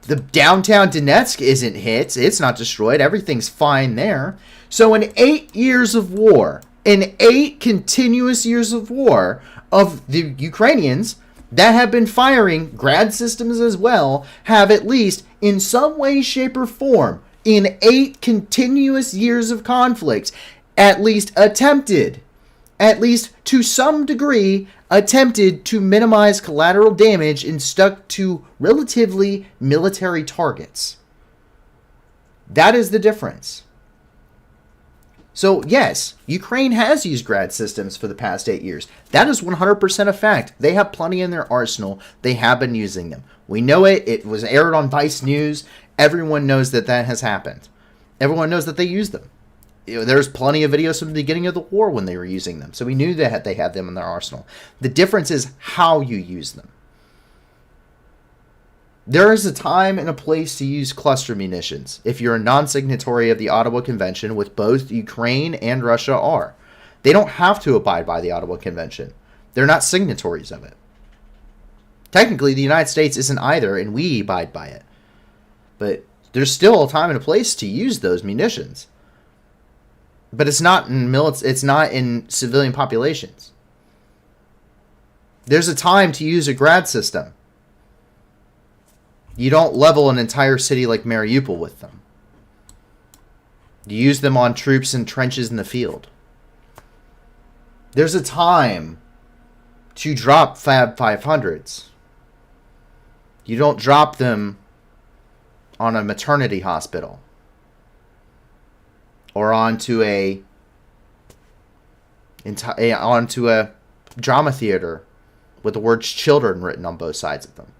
The downtown Donetsk isn't hit. It's not destroyed. Everything's fine there. So in 8 years of war, in 8 continuous years of war of the Ukrainians that have been firing grad systems as well, have at least in some way, shape, or form, in 8 continuous years of conflict, at least attempted at least to some degree, attempted to minimize collateral damage and stuck to relatively military targets. That is the difference. So, yes, Ukraine has used Grad systems for the past 8 years. That is 100% a fact. They have plenty in their arsenal. They have been using them. We know it. It was aired on Vice News. Everyone knows that that has happened. Everyone knows that they use them. There's plenty of videos from the beginning of the war when they were using them. So we knew that they had them in their arsenal. The difference is how you use them. There is a time and a place to use cluster munitions if you're a non-signatory of the Ottawa Convention, which both Ukraine and Russia are. They don't have to abide by the Ottawa Convention. They're not signatories of it. Technically, the United States isn't either, and we abide by it. But there's still a time and a place to use those munitions. But it's not in civilian populations. There's a time to use a Grad system. You don't level an entire city like Mariupol with them. You use them on troops and trenches in the field. There's a time to drop Fab 500s. You don't drop them on a maternity hospital or onto a drama theater with the words children written on both sides of them.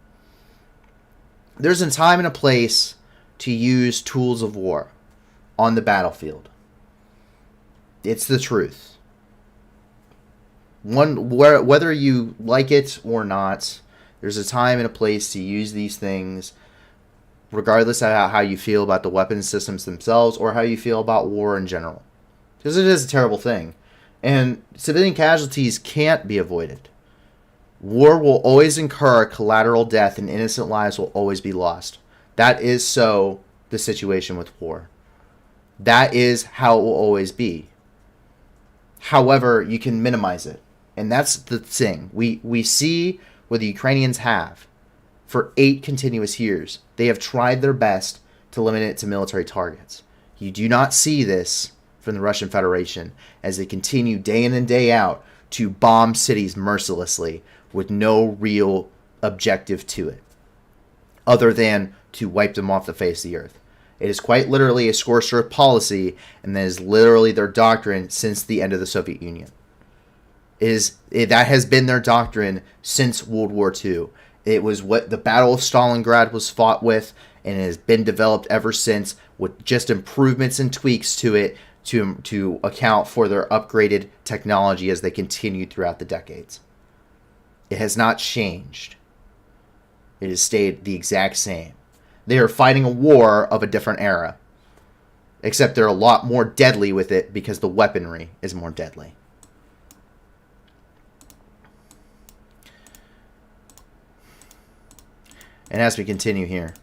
There's a time and a place to use tools of war on the battlefield. It's the truth. Whether you like it or not, there's a time and a place to use these things, regardless of how you feel about the weapon systems themselves or how you feel about war in general. Because it is a terrible thing. And civilian casualties can't be avoided. War will always incur collateral death and innocent lives will always be lost. That is so the situation with war. That is how it will always be. However, you can minimize it. And that's the thing. We see what the Ukrainians have. For 8 continuous years, they have tried their best to limit it to military targets. You do not see this from the Russian Federation as they continue day in and day out to bomb cities mercilessly with no real objective to it, other than to wipe them off the face of the earth. It is quite literally a scorched earth policy, and that is literally their doctrine since the end of the Soviet Union. That has been their doctrine since World War II. It was what the Battle of Stalingrad was fought with, and it has been developed ever since with just improvements and tweaks to it to account for their upgraded technology as they continued throughout the decades. It has not changed. It has stayed the exact same. They are fighting a war of a different era, except they're a lot more deadly with it because the weaponry is more deadly. And as we continue here,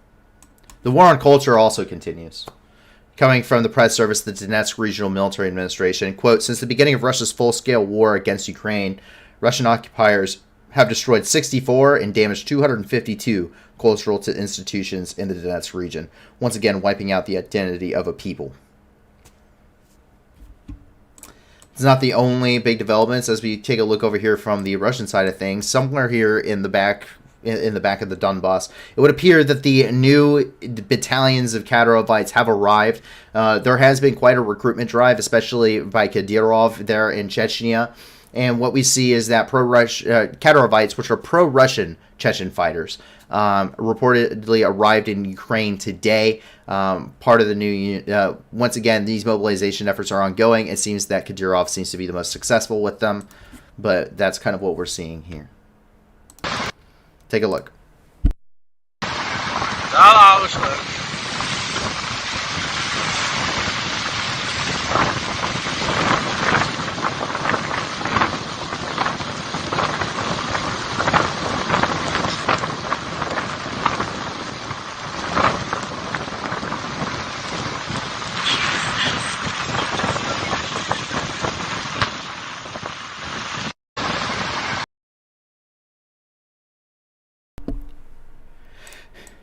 the war on culture also continues. Coming from the press service of the Donetsk Regional Military Administration, quote, since the beginning of Russia's full-scale war against Ukraine, Russian occupiers have destroyed 64 and damaged 252 cultural institutions in the Donetsk region, once again wiping out the identity of a people. It's not the only big developments. As we take a look over here from the Russian side of things, somewhere here in the back of the Donbas, it would appear that the new battalions of KRYVYIs have arrived. There has been quite a recruitment drive, especially by Kadyrov there in Chechnya. And what we see is that KRYVYites, which are pro-Russian Chechen fighters, reportedly arrived in Ukraine today. Part of the new once again, these mobilization efforts are ongoing. It seems that Kadyrov seems to be the most successful with them, but that's kind of what we're seeing here. Take a look.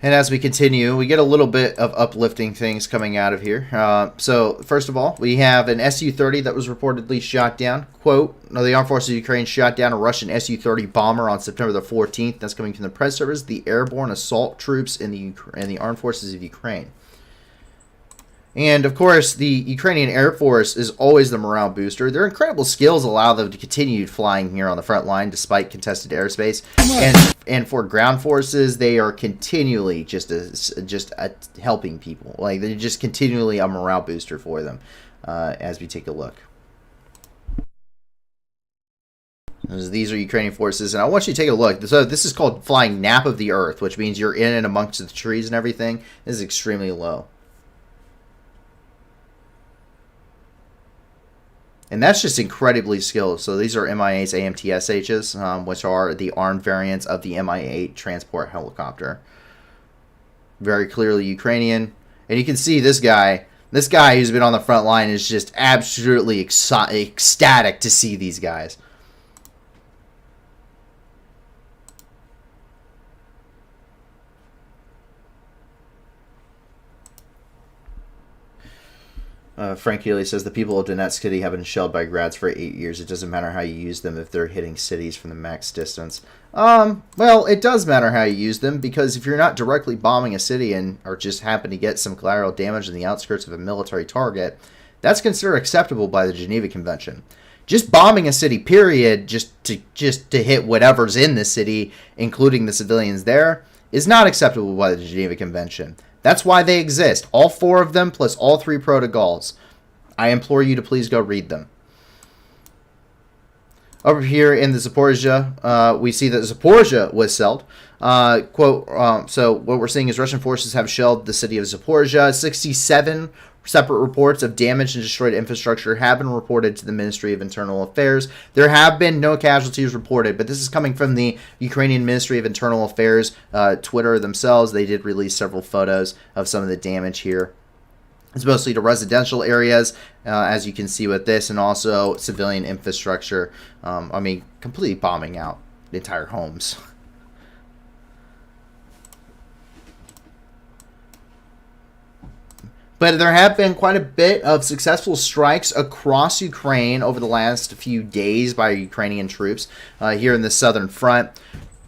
And as we continue, we get a little bit of uplifting things coming out of here. So, first of all, we have an Su-30 that was reportedly shot down. Quote, the Armed Forces of Ukraine shot down a Russian Su-30 bomber on September the 14th. That's coming from the press service. The airborne assault troops in the Armed Forces of Ukraine. And, of course, the Ukrainian Air Force is always the morale booster. Their incredible skills allow them to continue flying here on the front line despite contested airspace. And for ground forces, they are continually just helping people. Like, they're just continually a morale booster for them as we take a look. These are Ukrainian forces, and I want you to take a look. So this is called flying nap of the earth, which means you're in and amongst the trees and everything. This is extremely low. And that's just incredibly skilled. So these are MI8's AMTSHs, which are the armed variants of the Mi-8 transport helicopter. Very clearly Ukrainian. And you can see this guy who's been on the front line is just absolutely ecstatic to see these guys. Frank Healy says the people of Donetsk City have been shelled by grads for 8 years. It doesn't matter how you use them if they're hitting cities from the max distance. Well, it does matter how you use them, because if you're not directly bombing a city or just happen to get some collateral damage in the outskirts of a military target, that's considered acceptable by the Geneva Convention. Just bombing a city, period, just to hit whatever's in the city, including the civilians there, is not acceptable by the Geneva Convention. That's why they exist. All 4 of them, plus all 3 protocols. I implore you to please go read them. Over here in the Zaporizhia, we see that Zaporizhia was shelled. Quote, so what we're seeing is Russian forces have shelled the city of Zaporizhia. 67 separate reports of damaged and destroyed infrastructure have been reported to the Ministry of Internal Affairs. There have been no casualties reported, but this is coming from the Ukrainian Ministry of Internal Affairs Twitter themselves. They did release several photos of some of the damage here. It's mostly to residential areas, as you can see with this, and also civilian infrastructure. I mean, completely bombing out entire homes. But there have been quite a bit of successful strikes across Ukraine over the last few days by Ukrainian troops here in the southern front.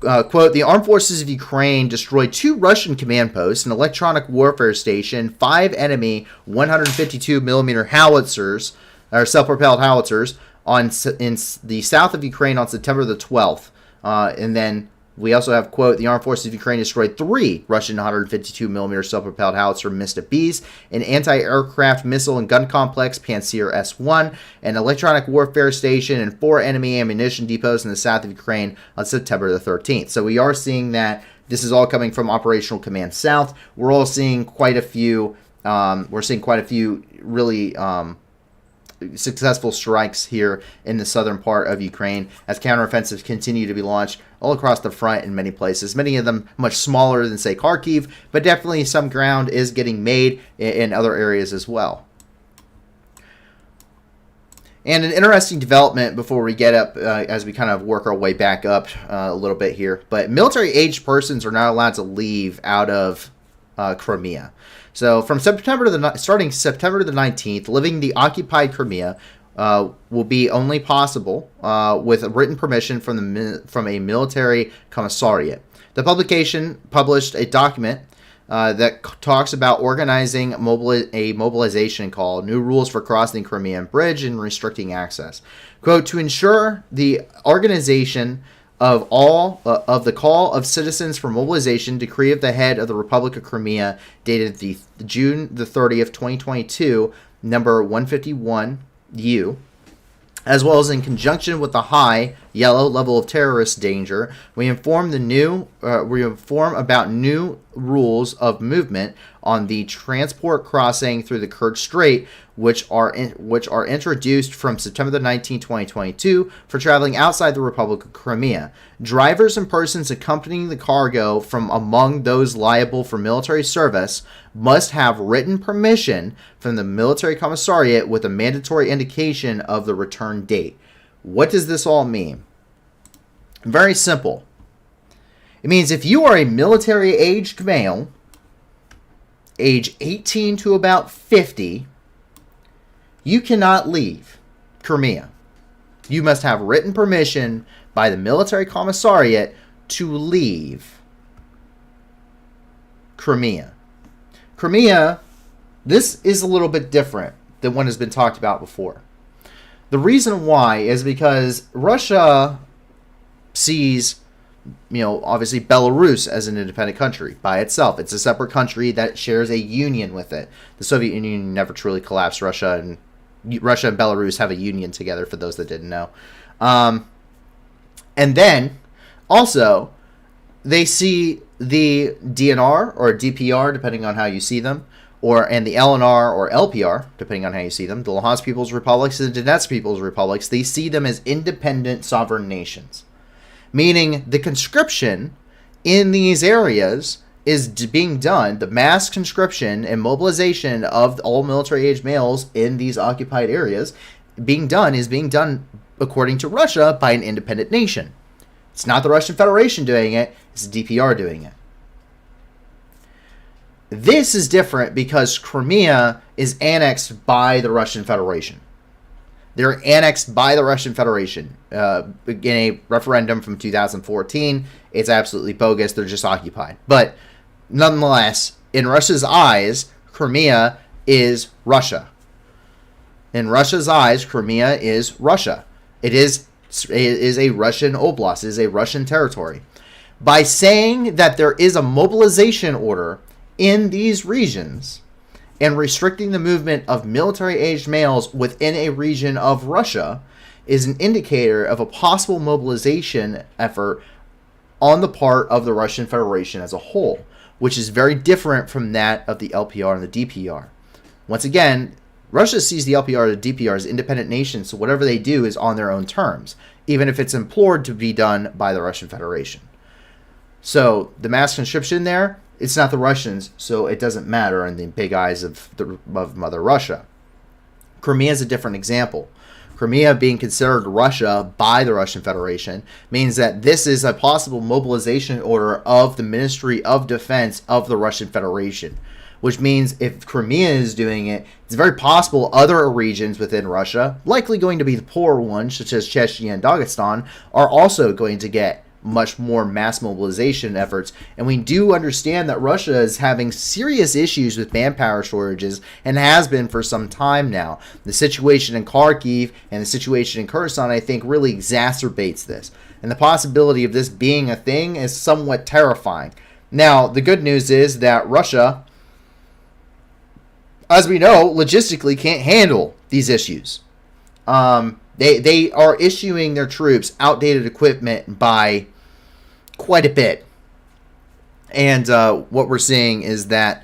Quote, the Armed Forces of Ukraine destroyed 2 Russian command posts, an electronic warfare station, 5 enemy 152mm howitzers, or self-propelled howitzers, in the south of Ukraine on September the 12th. And then we also have, quote, the Armed Forces of Ukraine destroyed 3 Russian 152mm self-propelled howitzer Mista Bs, an anti-aircraft missile and gun complex, Pantsir S-1, an electronic warfare station, and 4 enemy ammunition depots in the south of Ukraine on September the 13th. So we are seeing that this is all coming from Operational Command South. We're all seeing quite a few, really successful strikes here in the southern part of Ukraine as counteroffensives continue to be launched all across the front in many places. Many of them much smaller than, say, Kharkiv, but definitely some ground is getting made in other areas as well. And an interesting development before we get up, as we kind of work our way back up a little bit here, but military-aged persons are not allowed to leave out of Crimea. So from starting September the 19th, living the occupied Crimea will be only possible with written permission from a military commissariat. The publication published a document that talks about organizing a mobilization call, new rules for crossing the Crimean Bridge, and restricting access. Quote, to ensure the organization of all of the call of citizens for mobilization, decree of the head of the Republic of Crimea, dated the June the 30th, 2022, number 151U, as well as in conjunction with the high yellow level of terrorist danger, we inform about new rules of movement on the transport crossing through the Kerch Strait, which are introduced from September the 19th, 2022, for traveling outside the Republic of Crimea. Drivers and persons accompanying the cargo from among those liable for military service must have written permission from the military commissariat with a mandatory indication of the return date. What does this all mean? Very simple. It means if you are a military-aged male, age 18 to about 50, you cannot leave Crimea. You must have written permission by the military commissariat to leave Crimea. Crimea, this is a little bit different than what has been talked about before. The reason why is because Russia sees, obviously Belarus as an independent country by itself. It's a separate country that shares a union with it. The Soviet Union never truly collapsed. Russia and Belarus have a union together, for those that didn't know. And then, also, they see the DNR or DPR, depending on how you see them, and the LNR or LPR, depending on how you see them, the Luhansk People's Republics and the Donetsk People's Republics, they see them as independent sovereign nations. Meaning the conscription in these areas is being done, the mass conscription and mobilization of all military-aged males in these occupied areas is being done according to Russia by an independent nation. It's not the Russian Federation doing it, it's the DPR doing it. This is different because Crimea is annexed by the Russian Federation. They're annexed by the Russian Federation in a referendum from 2014. It's absolutely bogus. They're just occupied. But nonetheless, in Russia's eyes, Crimea is Russia. In Russia's eyes, Crimea is Russia. It is a Russian oblast. It is a Russian territory. By saying that there is a mobilization order in these regions and restricting the movement of military-aged males within a region of Russia is an indicator of a possible mobilization effort on the part of the Russian Federation as a whole, which is very different from that of the LPR and the DPR. Once again, Russia sees the LPR and the DPR as independent nations, so whatever they do is on their own terms, even if it's implored to be done by the Russian Federation. So the mass conscription there, it's not the Russians, so it doesn't matter in the big eyes of Mother Russia. Crimea is a different example. Crimea being considered Russia by the Russian Federation means that this is a possible mobilization order of the Ministry of Defense of the Russian Federation, which means if Crimea is doing it, it's very possible other regions within Russia, likely going to be the poorer ones, such as Chechnya and Dagestan, are also going to get much more mass mobilization efforts. And we do understand that Russia is having serious issues with manpower shortages and has been for some time now. The situation in Kharkiv and the situation in Kherson, I think, really exacerbates this. And the possibility of this being a thing is somewhat terrifying. Now, the good news is that Russia, as we know, logistically can't handle these issues. They are issuing their troops outdated equipment by quite a bit. And what we're seeing is that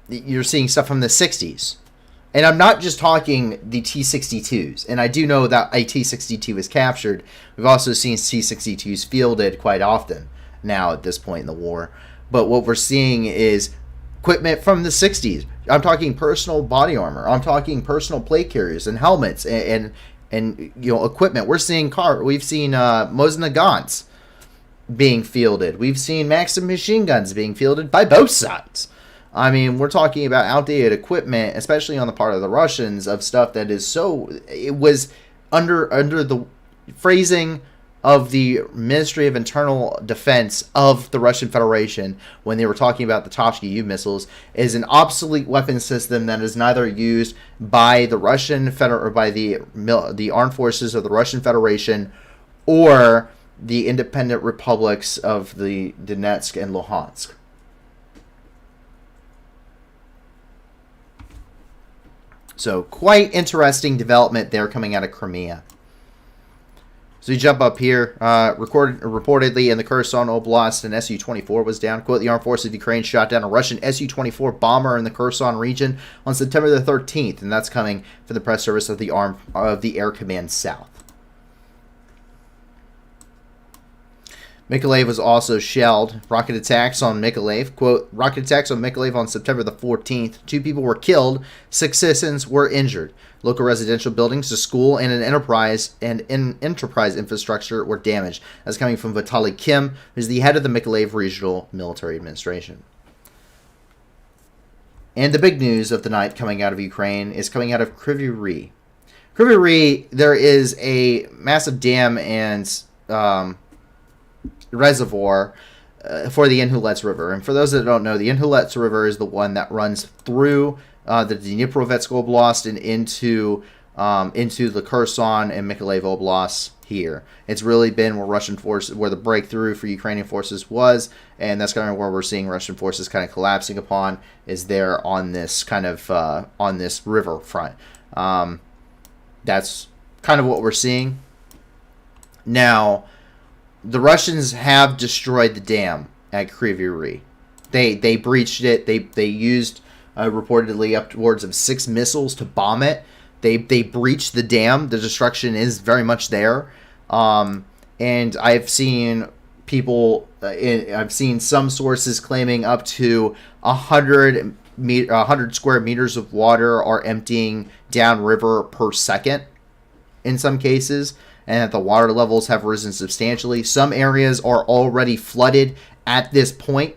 you're seeing stuff from the 60s. And I'm not just talking the T-62s. And I do know that a T-62 is captured. We've also seen T-62s fielded quite often now at this point in the war. But what we're seeing is equipment from the 60s. I'm talking personal body armor. I'm talking personal plate carriers and helmets and equipment. We've seen Mosin Nagants being fielded. We've seen Maxim machine guns being fielded by both sides. I mean, we're talking about outdated equipment, especially on the part of the Russians, of stuff that is it was under the phrasing of the Ministry of Internal Defense of the Russian Federation when they were talking about the Toshki-U missiles, is an obsolete weapon system that is neither used by the Russian or by the armed forces of the Russian Federation or the independent republics of the Donetsk and Luhansk. So quite interesting development there coming out of Crimea. So you jump up here, reportedly in the Kherson Oblast, an Su-24 was down. Quote, the armed forces of Ukraine shot down a Russian Su-24 bomber in the Kherson region on September the 13th, and that's coming from the press service of the Air Command South. Mykolaiv was also shelled. Rocket attacks on Mykolaiv. Quote, rocket attacks on Mykolaiv on September the 14th. 2 people were killed. 6 citizens were injured. Local residential buildings, a school, and an enterprise infrastructure were damaged. That's coming from Vitaly Kim, who's the head of the Mykolaiv Regional Military Administration. And the big news of the night coming out of Ukraine is coming out of KRYVYI RIH. KRYVYI RIH, there is a massive dam and reservoir for the Inhulets River. And for those that don't know, the Inhulets River is the one that runs through the Dnipropetrovsk Oblast and into the Kherson and Mykolaiv Oblasts here. It's really been where Russian forces, where the breakthrough for Ukrainian forces was, and that's kind of where we're seeing Russian forces kind of collapsing upon, is there on this kind of on this river front. That's kind of what we're seeing. Now, the Russians have destroyed the dam at KRYVYI RIH. They breached it. They used reportedly upwards of 6 missiles to bomb it. They breached the dam. The destruction is very much there. And I've seen people, I've seen some sources claiming up to 100 square meters of water are emptying downriver per second in some cases, and that the water levels have risen substantially. Some areas are already flooded at this point.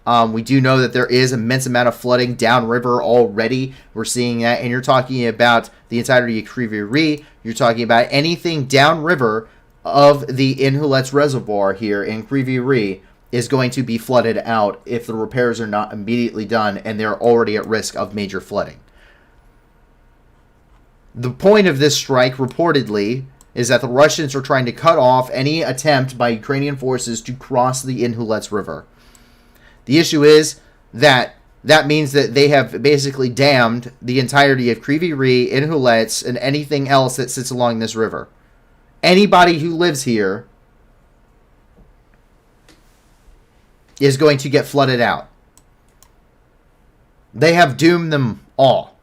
We do know that there is immense amount of flooding downriver already. We're seeing that, and you're talking about the entirety of KRYVYI RIH. You're talking about anything downriver of the Inhulets Reservoir here in KRYVYI RIH is going to be flooded out if the repairs are not immediately done, and they're already at risk of major flooding. The point of this strike, reportedly, is that the Russians are trying to cut off any attempt by Ukrainian forces to cross the Inhulets River. The issue is that means that they have basically dammed the entirety of KRYVYI RIH, Inhulets, and anything else that sits along this river. Anybody who lives here is going to get flooded out. They have doomed them all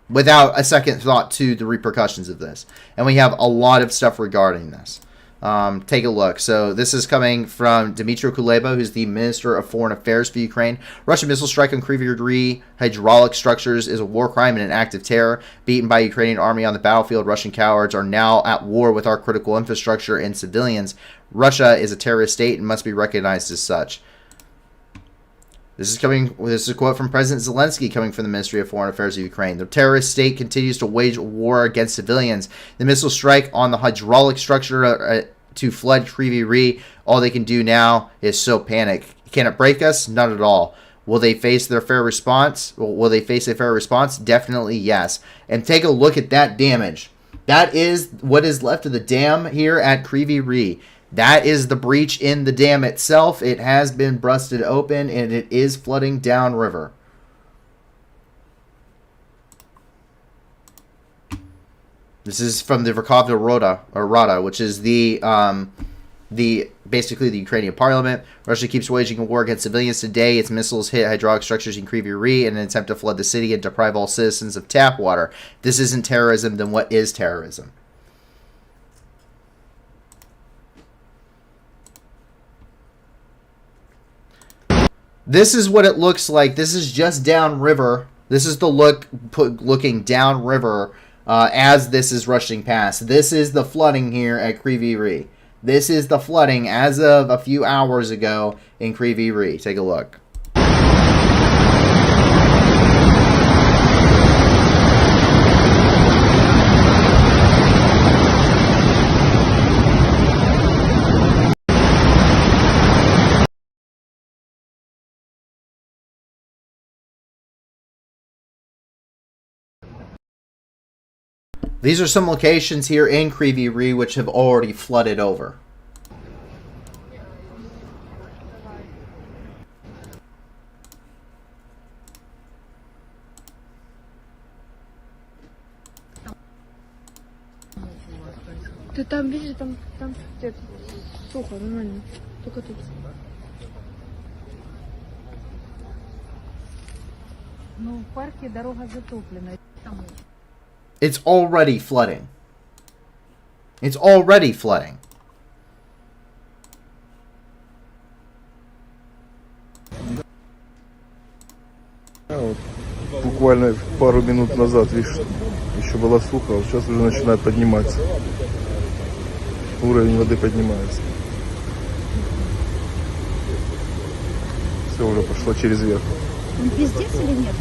without a second thought to the repercussions of this. And we have a lot of stuff regarding this. Take a look. So this is coming from Dmytro Kuleba, who's the Minister of Foreign Affairs for Ukraine. Russian missile strike on KRYVYI RIH hydraulic structures is a war crime and an act of terror. Beaten by Ukrainian army on the battlefield, Russian cowards are now at war with our critical infrastructure and civilians. Russia is a terrorist state and must be recognized as such. This is a quote from President Zelensky coming from the Ministry of Foreign Affairs of Ukraine. The terrorist state continues to wage war against civilians. The missile strike on the hydraulic structure to flood KRYVYI RIH, all they can do now is sow panic. Can it break us? Not at all. Will they face their fair response? Will they face a fair response? Definitely yes. And take a look at that damage. That is what is left of the dam here at KRYVYI RIH. That is the breach in the dam itself. It has been busted open, and it is flooding downriver. This is from the Verkhovna Rada, which is basically the Ukrainian parliament. Russia keeps waging a war against civilians today. Its missiles hit hydraulic structures in KRYVYI RIH in an attempt to flood the city and deprive all citizens of tap water. If this isn't terrorism, then what is terrorism? This is what it looks like. This is just downriver. This is the looking downriver as this is rushing past. This is the flooding here at KRYVYI RIH. This is the flooding as of a few hours ago in KRYVYI RIH. Take a look. These are some locations here in KRYVYI RIH which have already flooded over. Ты там, видишь, там сухо, нормально. Только тут. Ну, в парке дорога затоплена. It's already flooding. It's already flooding. буквально пару минут назад, видишь, еще было сухо, а сейчас уже начинает подниматься. Уровень воды поднимается. Все уже пошло через верх. Он пиздец или нет?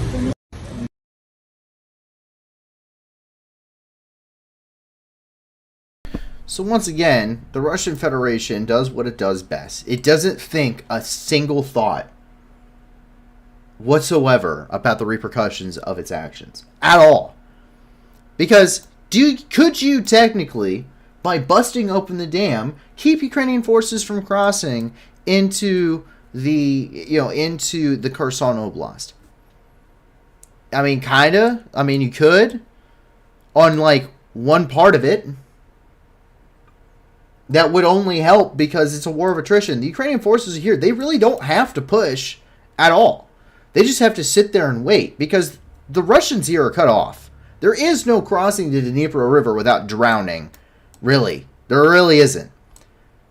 So once again, the Russian Federation does what it does best. It doesn't think a single thought whatsoever about the repercussions of its actions. At all. Because could you technically, by busting open the dam, keep Ukrainian forces from crossing into the Kherson Oblast? I mean, kinda. I mean, you could. On, like, one part of it. That would only help because it's a war of attrition. The Ukrainian forces are here. They really don't have to push at all. They just have to sit there and wait because the Russians here are cut off. There is no crossing the Dnieper River without drowning. Really. There really isn't.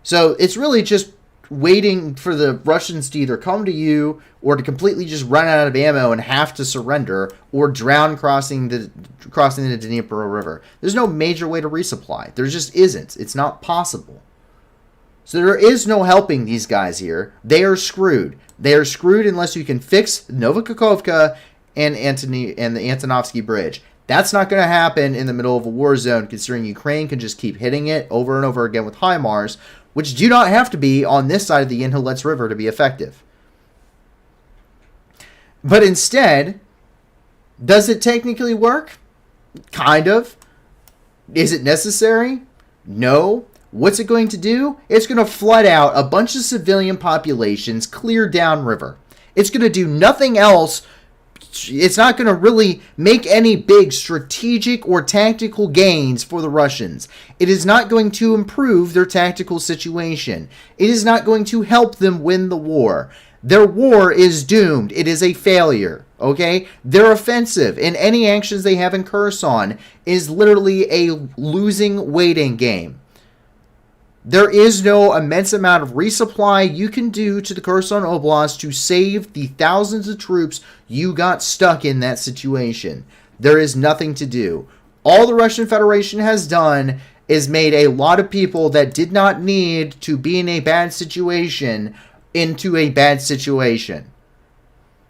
So it's really just waiting for the Russians to either come to you or to completely just run out of ammo and have to surrender or drown crossing the Dnieper River. There's no major way to resupply. There just isn't. It's not possible. So there is no helping these guys here. They are screwed. They are screwed unless you can fix Novikakhovka and the Antonovsky Bridge. That's not going to happen in the middle of a war zone, considering Ukraine can just keep hitting it over and over again with HIMARS, which do not have to be on this side of the Inhalets River to be effective. But instead, does it technically work? Kind of. Is it necessary? No. What's it going to do? It's going to flood out a bunch of civilian populations clear downriver. It's going to do nothing else. It's not going to really make any big strategic or tactical gains for the Russians. It is not going to improve their tactical situation. It is not going to help them win the war. Their war is doomed. It is a failure. Okay? Their offensive and any actions they have in Kherson is literally a losing waiting game. There is no immense amount of resupply you can do to the Kherson Oblast to save the thousands of troops you got stuck in that situation. There is nothing to do. All the Russian Federation has done is made a lot of people that did not need to be in a bad situation into a bad situation.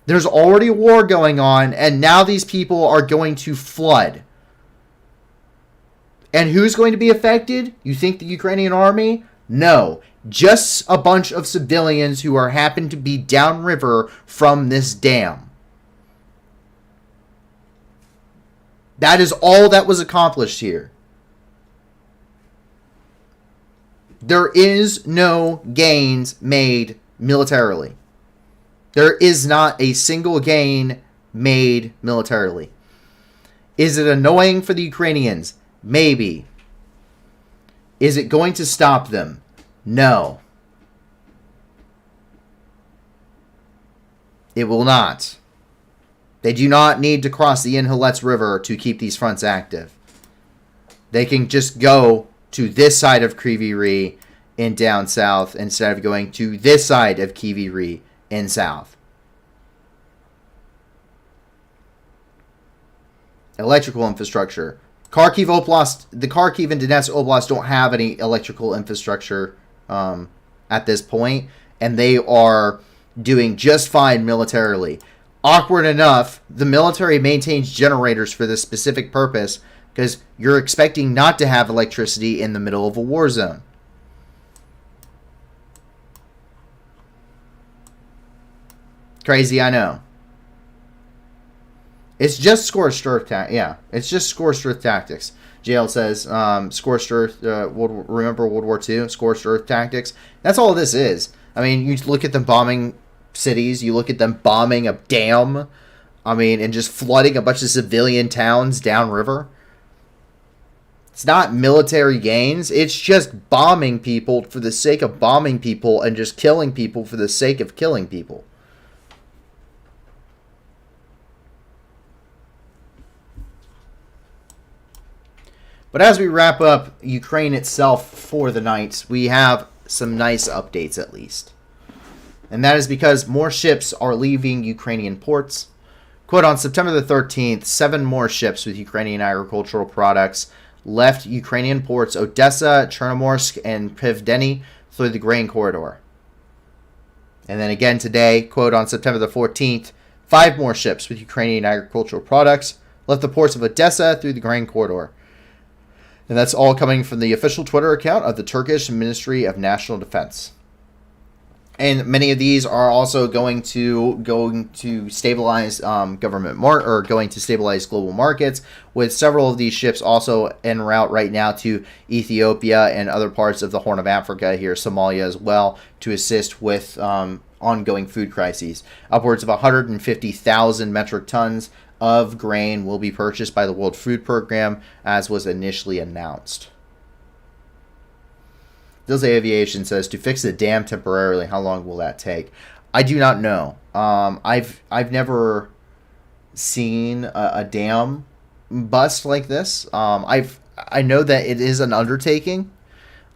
There's already a war going on, and now these people are going to flood. And who's going to be affected? You think the Ukrainian army? No. Just a bunch of civilians who happen to be downriver from this dam. That is all that was accomplished here. There is no gains made militarily. There is not a single gain made militarily. Is it annoying for the Ukrainians? Maybe. Is it going to stop them? No. It will not. They do not need to cross the Inhalets River to keep these fronts active. They can just go to this side of KRYVYI RIH in down south instead of going to this side of KRYVYI RIH in south. Electrical infrastructure. Kharkiv Oblast, the Kharkiv and Donetsk Oblast don't have any electrical infrastructure at this point, and they are doing just fine militarily. Awkward enough, the military maintains generators for this specific purpose because you're expecting not to have electricity in the middle of a war zone. Crazy, I know. It's just scorched earth it's just scorched earth tactics. JL says, scorched earth, remember World War II? Scorched earth tactics. That's all this is. I mean, you look at them bombing cities, you look at them bombing a dam, I mean, and just flooding a bunch of civilian towns downriver. It's not military gains, it's just bombing people for the sake of bombing people and just killing people for the sake of killing people. But as we wrap up Ukraine itself for the night, we have some nice updates at least. And that is because more ships are leaving Ukrainian ports. Quote, on September the 13th, 7 more ships with Ukrainian agricultural products left Ukrainian ports Odessa, Chernomorsk, and Pivdeny through the grain corridor. And then again today, quote, on September the 14th, 5 more ships with Ukrainian agricultural products left the ports of Odessa through the grain corridor. And that's all coming from the official Twitter account of the Turkish Ministry of National Defense. And many of these are also going to stabilize going to stabilize global markets, with several of these ships also en route right now to Ethiopia and other parts of the Horn of Africa, here Somalia as well, to assist with ongoing food crises. Upwards of 150,000 metric tons of grain will be purchased by the World Food Program, as was initially announced. Delta Aviation says, to fix the dam temporarily, how long will that take? I do not know. I've never seen a dam bust like this. I know that it is an undertaking.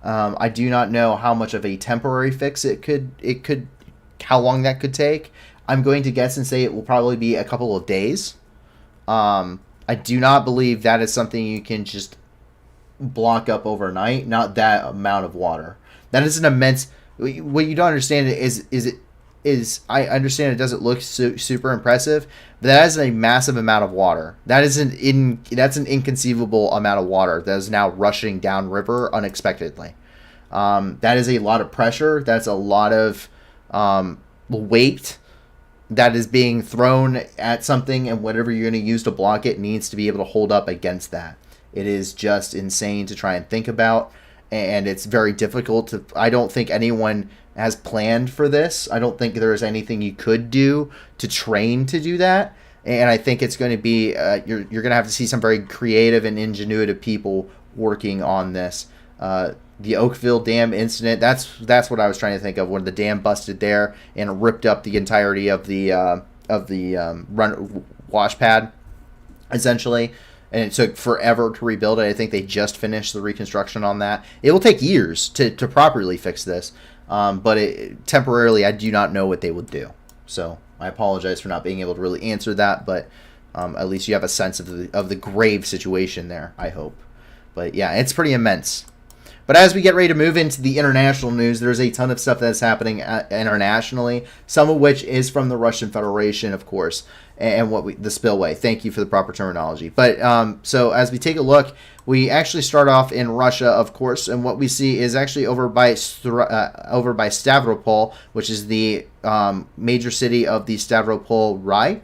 I do not know how much of a temporary fix how long that could take. I'm going to guess and say it will probably be a couple of days. I do not believe that is something you can just block up overnight. Not that amount of water. That is an immense. What you don't understand is I understand it doesn't look super impressive, but that is a massive amount of water. That's an inconceivable amount of water that is now rushing downriver unexpectedly. That is a lot of pressure. That's a lot of weight that is being thrown at something, and whatever you're going to use to block it needs to be able to hold up against that. It is just insane to try and think about, and it's very difficult to. I don't think anyone has planned for this. I don't think there is anything you could do to train to do that, and I think it's going to be you're going to have to see some very creative and ingenuitive people working on this. The Oakville Dam incident, that's what I was trying to think of, when the dam busted there and ripped up the entirety of the wash pad, essentially, and it took forever to rebuild it. I think they just finished the reconstruction on that. It will take years to properly fix this, but temporarily, I do not know what they would do. So I apologize for not being able to really answer that, but at least you have a sense of the grave situation there, I hope. But yeah, it's pretty immense. But as we get ready to move into the international news, there's a ton of stuff that's happening internationally, some of which is from the Russian Federation, of course, and the spillway. Thank you for the proper terminology. But so as we take a look, we actually start off in Russia, of course, and what we see is actually over by Stavropol, which is the major city of the Stavropol Rai.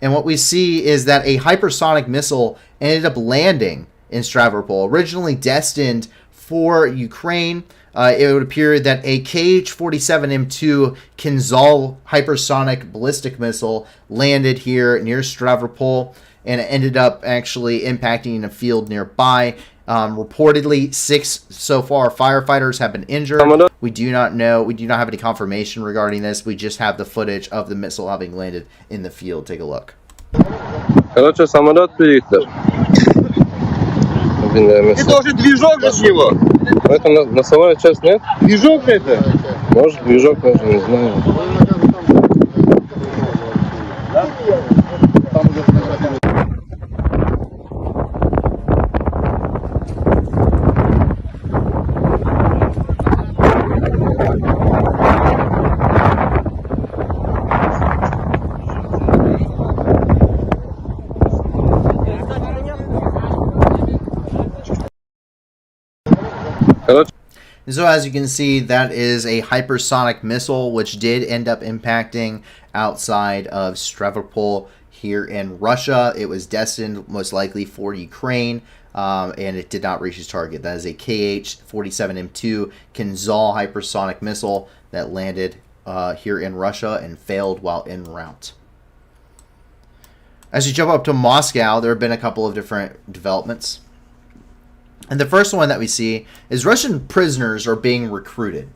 And what we see is that a hypersonic missile ended up landing in Stavropol, originally destined for Ukraine. It would appear that a KH-47M2 Kinzhal hypersonic ballistic missile landed here near Stavropol, and it ended up actually impacting a field nearby. Reportedly, 6 so far firefighters have been injured. We do not know. We do not have any confirmation regarding this. We just have the footage of the missile having landed in the field. Take a look. Короче, самолет перехтер. Ты должен движок же с него. Это носовая часть, нет? Движок это? Может, движок даже, не знаю. So as you can see, that is a hypersonic missile, which did end up impacting outside of Stavropol here in Russia. It was destined most likely for Ukraine, and it did not reach its target. That is a KH-47M2 Kinzhal hypersonic missile that landed here in Russia and failed while en route. As you jump up to Moscow, there have been a couple of different developments. And the first one that we see is Russian prisoners are being recruited.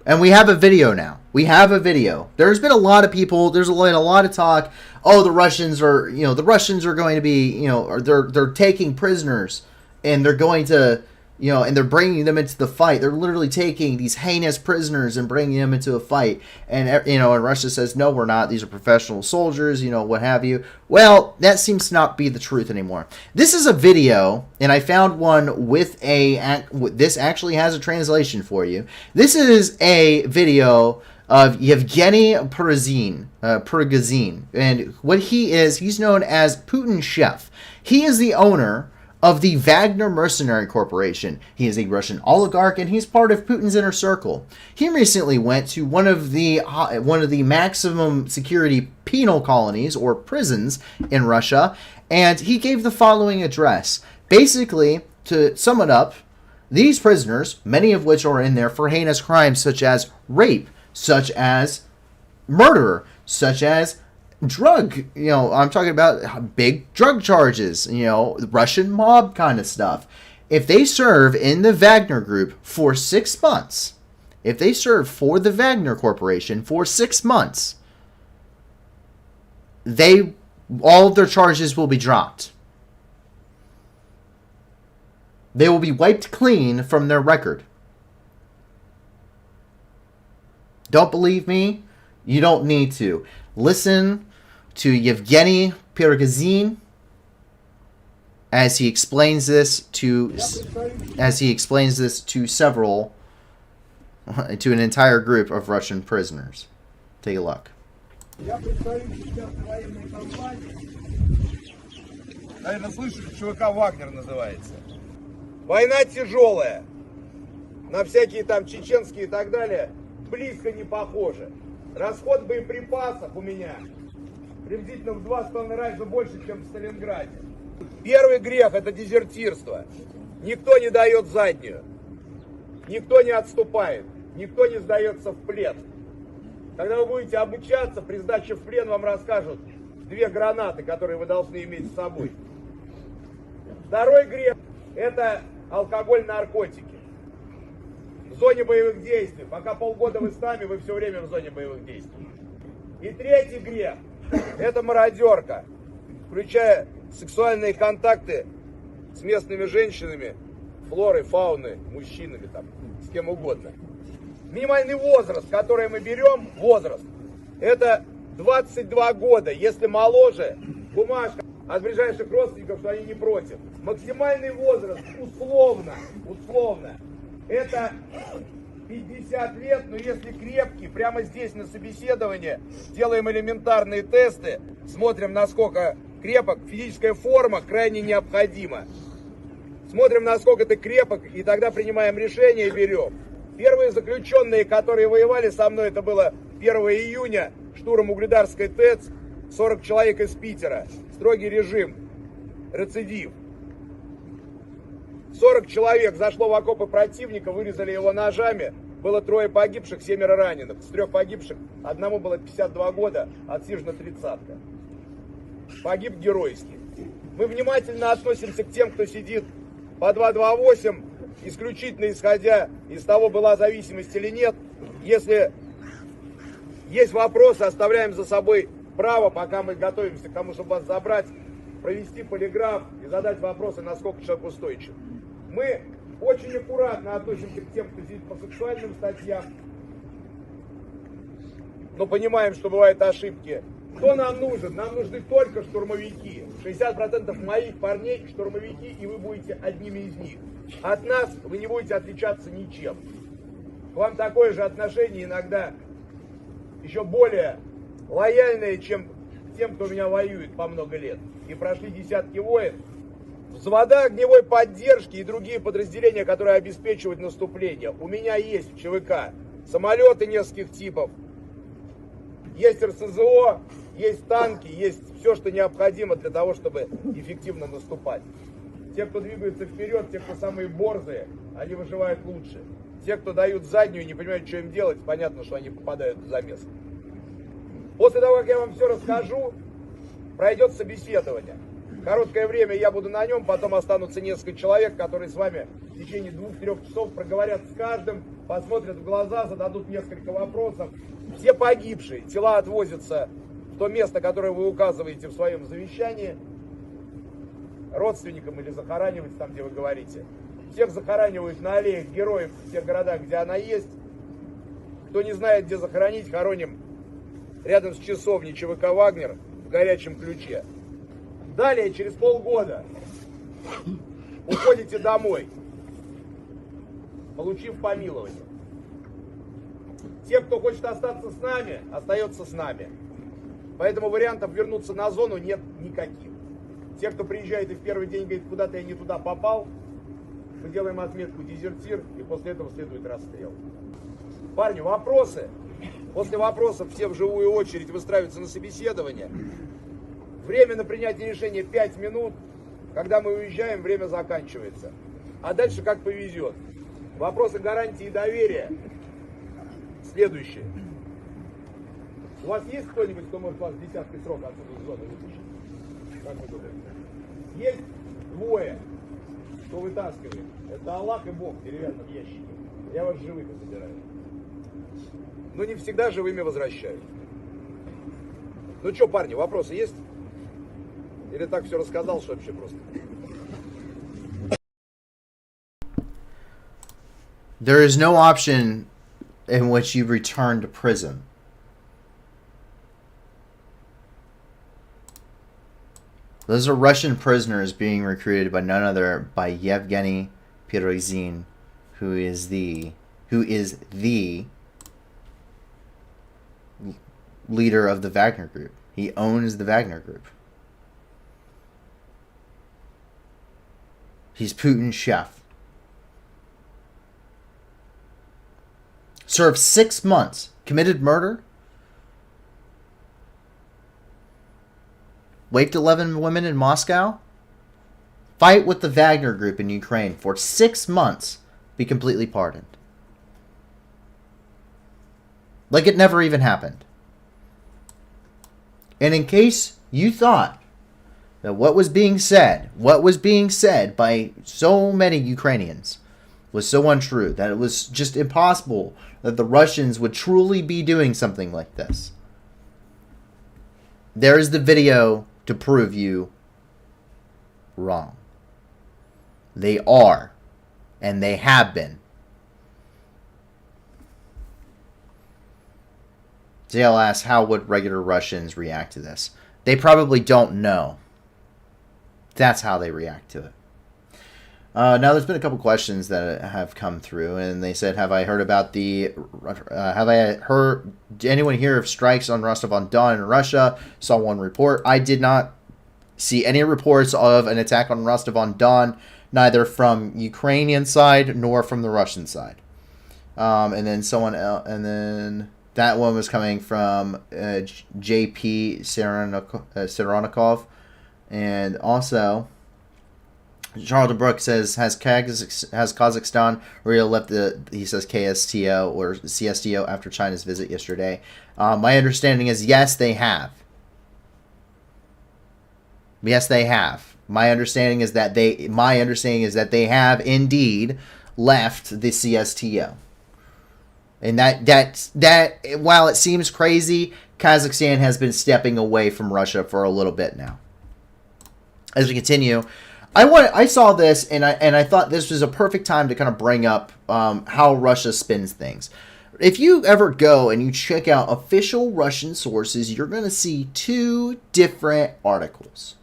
And we have a video now. We have a video. There's been a lot of people, there's a lot of talk, oh, the Russians are going to be, or they're taking prisoners and they're going to You know, and they're bringing them into the fight. They're literally taking these heinous prisoners and bringing them into a fight. And, you know, and Russia says, no, we're not. These are professional soldiers, you know, what have you. Well, that seems to not be the truth anymore. This is a video, and I found one with this actually has a translation for you. This is a video of Yevgeny Prigozhin. And what he is, he's known as Putin's chef. He is the owner of the Wagner Mercenary Corporation. He is a Russian oligarch, and he's part of Putin's inner circle. He recently went to one of the maximum security penal colonies or prisons in Russia, and he gave the following address. Basically, to sum it up, these prisoners, many of which are in there for heinous crimes such as rape, such as murder, such as drug, you know, I'm talking about big drug charges, you know, Russian mob kind of stuff. If they serve in the Wagner group for 6 months, if they serve for the Wagner Corporation for 6 months, all of their charges will be dropped. They will be wiped clean from their record. Don't believe me? You don't need to. Listen to Yevgeny Prigozhin as he explains this to an entire group of Russian prisoners. Take a look. Наверное, слышали, ЧВК «Вагнер» называется. Война тяжелая. На всякие там чеченские и так далее близко не похоже. Расход боеприпасов у меня приблизительно в 2,5 раза больше, чем в Сталинграде. Первый грех – это дезертирство. Никто не дает заднюю. Никто не отступает. Никто не сдается в плен. Когда вы будете обучаться, при сдаче в плен вам расскажут 2 гранаты, которые вы должны иметь с собой. Второй грех – это алкоголь, наркотики. В зоне боевых действий. Пока полгода вы с нами, вы все время в зоне боевых действий. И третий грех – это мародерка, включая сексуальные контакты с местными женщинами, флорой, фауной, мужчинами, там, с кем угодно. Минимальный возраст, который мы берем, это 22 года. Если моложе, бумажка от ближайших родственников, что они не против. Максимальный возраст условно, это 50 лет, но если крепкий, прямо здесь на собеседовании делаем элементарные тесты, смотрим, насколько крепок, физическая форма крайне необходима. Смотрим, насколько ты крепок, и тогда принимаем решение и берем. Первые заключенные, которые воевали со мной, это было 1 июня, штурм Угледарской ТЭЦ, 40 человек из Питера, строгий режим, рецидив. 40 человек зашло в окопы противника, вырезали его ножами, было 3 погибших, 7 раненых. С 3 погибших одному было 52 года, отсижена 30-ка. Погиб геройски. Мы внимательно относимся к тем, кто сидит по 228, исключительно исходя из того, была зависимость или нет. Если есть вопросы, оставляем за собой право, пока мы готовимся к тому, чтобы вас забрать, провести полиграф и задать вопросы, насколько человек устойчив. Мы очень аккуратно относимся к тем, кто сидит по сексуальным статьям, но понимаем, что бывают ошибки. Кто нам нужен? Нам нужны только штурмовики. 60% моих парней штурмовики, и вы будете одними из них. От нас вы не будете отличаться ничем. К вам такое же отношение, иногда еще более лояльное, чем к тем, кто у меня воюет по много лет. И прошли десятки войн. Взвода огневой поддержки и другие подразделения, которые обеспечивают наступление. У меня есть в ЧВК самолеты нескольких типов, есть РСЗО, есть танки, есть все, что необходимо для того, чтобы эффективно наступать. Те, кто двигается вперед, те, кто самые борзые, они выживают лучше. Те, кто дают заднюю и не понимают, что им делать, понятно, что они попадают в замес. После того, как я вам все расскажу, пройдет собеседование. Короткое время я буду на нем, потом останутся несколько человек, которые с вами в течение 2-3 часов проговорят с каждым, посмотрят в глаза, зададут несколько вопросов. Все погибшие, тела отвозятся в то место, которое вы указываете в своем завещании, родственникам или захоранивать там, где вы говорите. Всех захоранивают на аллеях героев в тех городах, где она есть. Кто не знает, где захоронить, хороним рядом с часовней ЧВК «Вагнер» в горячем ключе. Далее, через полгода, уходите домой, получив помилование. Те, кто хочет остаться с нами, остается с нами. Поэтому вариантов вернуться на зону нет никаких. Те, кто приезжает и в первый день говорит, куда-то я не туда попал, мы делаем отметку «дезертир», и после этого следует расстрел. Парни, вопросы? После вопросов все в живую очередь выстраиваются на собеседование. Время на принятие решения 5 минут. Когда мы уезжаем, время заканчивается. А дальше как повезет. Вопросы гарантии и доверия. Следующее. У вас есть кто-нибудь, кто может вас в 10-й срок отсюда из зоны вытащить? Как вы думаете? Есть двое, кто вытаскивает. Это Аллах и Бог в деревянном ящике. Я вас живыми забираю. Но не всегда живыми возвращаю. Ну что, парни, вопросы есть? Или так все рассказал, что вообще просто? There is no option in which you return to prison. Those are Russian prisoners being recruited by none other by Yevgeny Pirozhin, who is the leader of the Wagner group. He owns the Wagner group. He's Putin's chef. Served 6 months. Committed murder. Raped 11 women in Moscow. Fight with the Wagner group in Ukraine for 6 months. Be completely pardoned. Like it never even happened. And in case you thought that what was being said by so many Ukrainians was so untrue, that it was just impossible that the Russians would truly be doing something like this, there is the video to prove you wrong. They are, and they have been. Dale asks, how would regular Russians react to this? They probably don't know. That's how they react to it. Now, there's been a couple questions that have come through, and they said, have I heard did anyone hear of strikes on Rostov-on-Don in Russia? Saw one report. I did not see any reports of an attack on Rostov-on-Don, neither from Ukrainian side nor from the Russian side. And then someone else, and then that one was coming from JP Serenikov. And also, Charlton Brook says, has Kazakhstan really left he says KSTO or CSTO after China's visit yesterday? My understanding is yes, they have. Yes, they have. My understanding is that they have indeed left the CSTO. And that while it seems crazy, Kazakhstan has been stepping away from Russia for a little bit now. As we continue, I saw this and I thought this was a perfect time to kind of bring up how Russia spins things. If you ever go and you check out official Russian sources, you're going to see 2 different articles.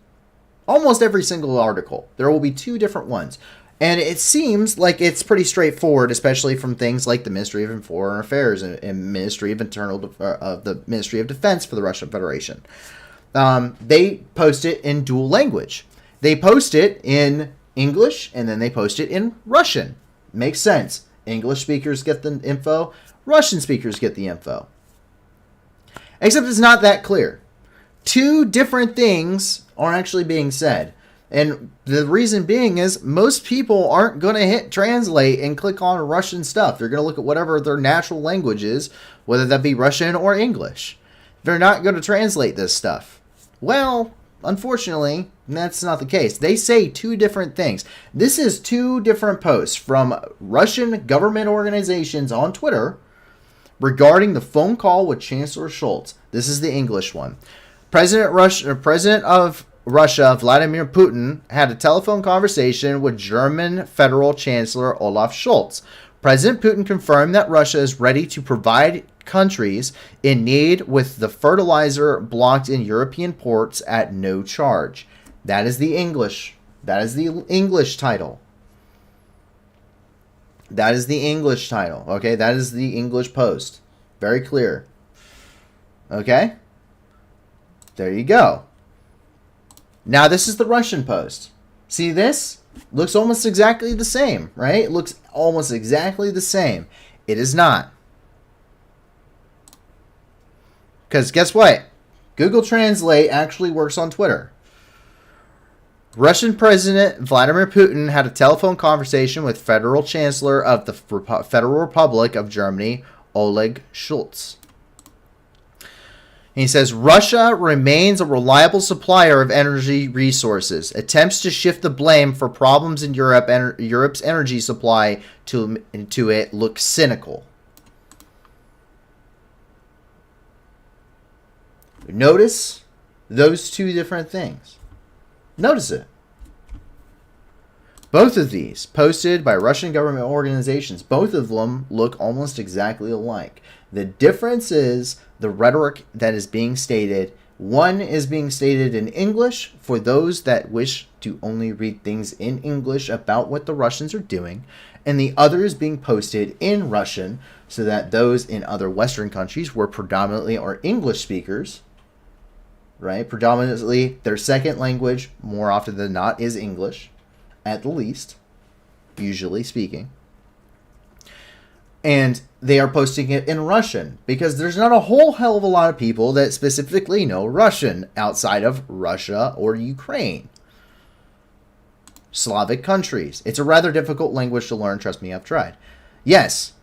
Almost every single article, there will be 2 different ones. And it seems like it's pretty straightforward, especially from things like the Ministry of Foreign Affairs and Ministry of the Ministry of Defense for the Russian Federation. They post it in dual language. They post it in English and then they post it in Russian. Makes sense. English speakers get the info. Russian speakers get the info. Except it's not that clear. 2 different things are actually being said. And the reason being is most people aren't going to hit translate and click on Russian stuff. They're going to look at whatever their natural language is, whether that be Russian or English. They're not going to translate this stuff. Well, unfortunately, that's not the case. They say 2 different things. This is 2 different posts from Russian government organizations on Twitter regarding the phone call with Chancellor Scholz. This is the English one. President of Russia, Vladimir Putin, had a telephone conversation with German Federal Chancellor Olaf Scholz. President Putin confirmed that Russia is ready to provide countries in need with the fertilizer blocked in European ports at no charge. That is the English. That is the English title. That is the English title. Okay, that is the English post. Very clear. Okay? There you go. Now this is the Russian post. See this? Looks almost exactly the same, right? It looks almost exactly the same. It is not. Because guess what? Google Translate actually works on Twitter. Russian President Vladimir Putin had a telephone conversation with Federal Chancellor of the Federal Republic of Germany, Olaf Scholz. He says, Russia remains a reliable supplier of energy resources. Attempts to shift the blame for problems in Europe's energy supply to it look cynical. Notice those two different things. Notice it. Both of these, posted by Russian government organizations, both of them look almost exactly alike. The difference is the rhetoric that is being stated. One is being stated in English for those that wish to only read things in English about what the Russians are doing, and the other is being posted in Russian so that those in other Western countries where predominantly are English speakers, right? Predominantly their second language, more often than not, is English, at the least, usually speaking. And they are posting it in Russian because there's not a whole hell of a lot of people that specifically know Russian outside of Russia or Ukraine. Slavic countries. It's a rather difficult language to learn. Trust me, I've tried. Yes,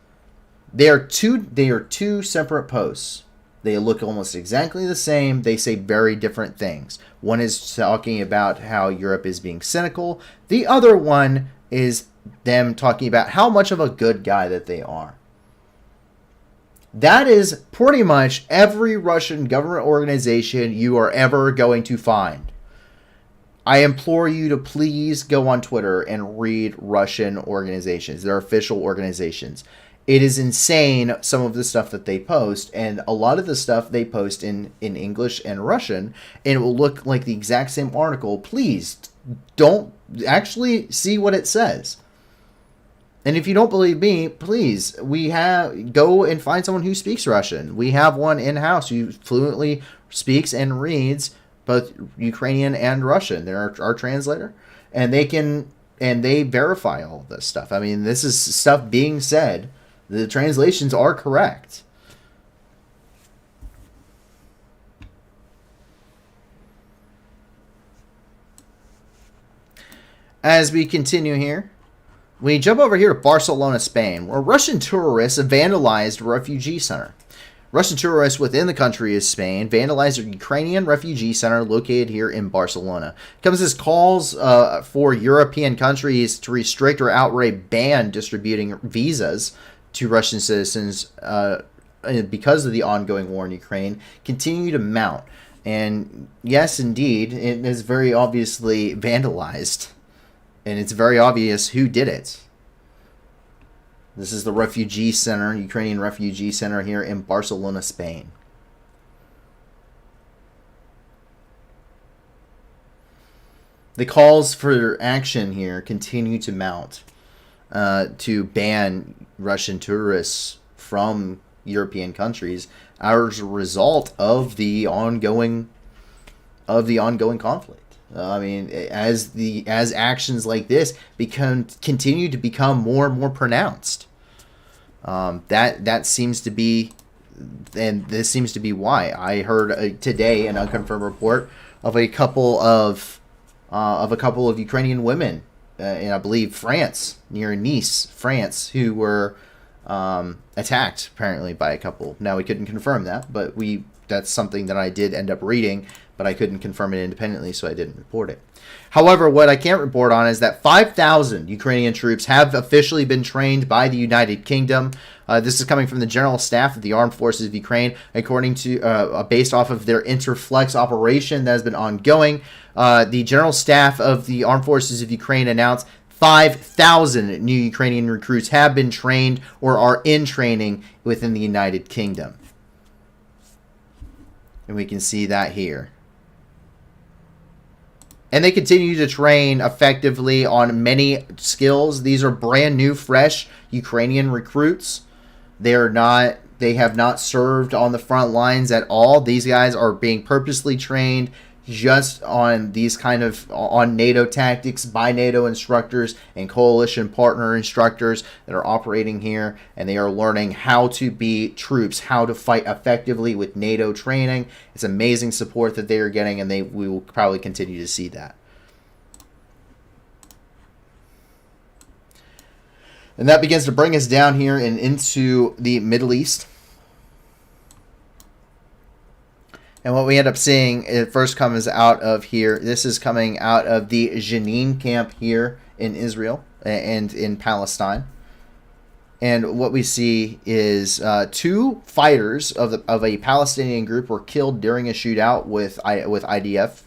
they are two separate posts. They look almost exactly the same. They say very different things. One is talking about how Europe is being cynical. The other one is them talking about how much of a good guy that they are. That is pretty much every Russian government organization you are ever going to find. I implore you to please go on Twitter and read Russian organizations, their official organizations. It is insane, some of the stuff that they post, and a lot of the stuff they post in English and Russian, and it will look like the exact same article. Please don't actually see what it says. And if you don't believe me, please, go and find someone who speaks Russian. We have one in-house who fluently speaks and reads both Ukrainian and Russian. They're our translator, and they verify all of this stuff. I mean, this is stuff being said. The translations are correct. As we continue here, we jump over here to Barcelona, Spain, where Russian tourists vandalized a refugee center. Russian tourists within the country of Spain vandalized a Ukrainian refugee center located here in Barcelona. It comes as calls for European countries to restrict or outright ban distributing visas to Russian citizens because of the ongoing war in Ukraine continue to mount. And yes, indeed, it is very obviously vandalized. And it's very obvious who did it. This is the refugee center, Ukrainian refugee center here in Barcelona, Spain. The calls for action here continue to mount to ban Russian tourists from European countries as a result of the ongoing conflict. I mean, as actions like this continue to become more and more pronounced, that seems to be, and this seems to be why. I heard today an unconfirmed report of a couple of Ukrainian women in, I believe, France, near Nice, France, who were attacked apparently by a couple. Now, we couldn't confirm that, but that's something that I did end up reading, but I couldn't confirm it independently, so I didn't report it. However, what I can't report on is that 5,000 Ukrainian troops have officially been trained by the United Kingdom This is coming from the General Staff of the Armed Forces of Ukraine, according to based off of their Interflex operation that has been ongoing. The General Staff of the Armed Forces of Ukraine announced 5,000 new Ukrainian recruits have been trained or are in training within the United Kingdom. And we can see that here. And they continue to train effectively on many skills. These are brand new, fresh Ukrainian recruits. They have not served on the front lines at all. These guys are being purposely trained just on these kind of on NATO tactics by NATO instructors and coalition partner instructors that are operating here, and they are learning how to be troops, how to fight effectively with NATO training. It's amazing support that they are getting, and we will probably continue to see that. And that begins to bring us down here and into the Middle East. And what we end up seeing, it first comes out of here. This is coming out of the Jenin camp here in Israel and in Palestine. And what we see is two fighters of a Palestinian group were killed during a shootout with IDF.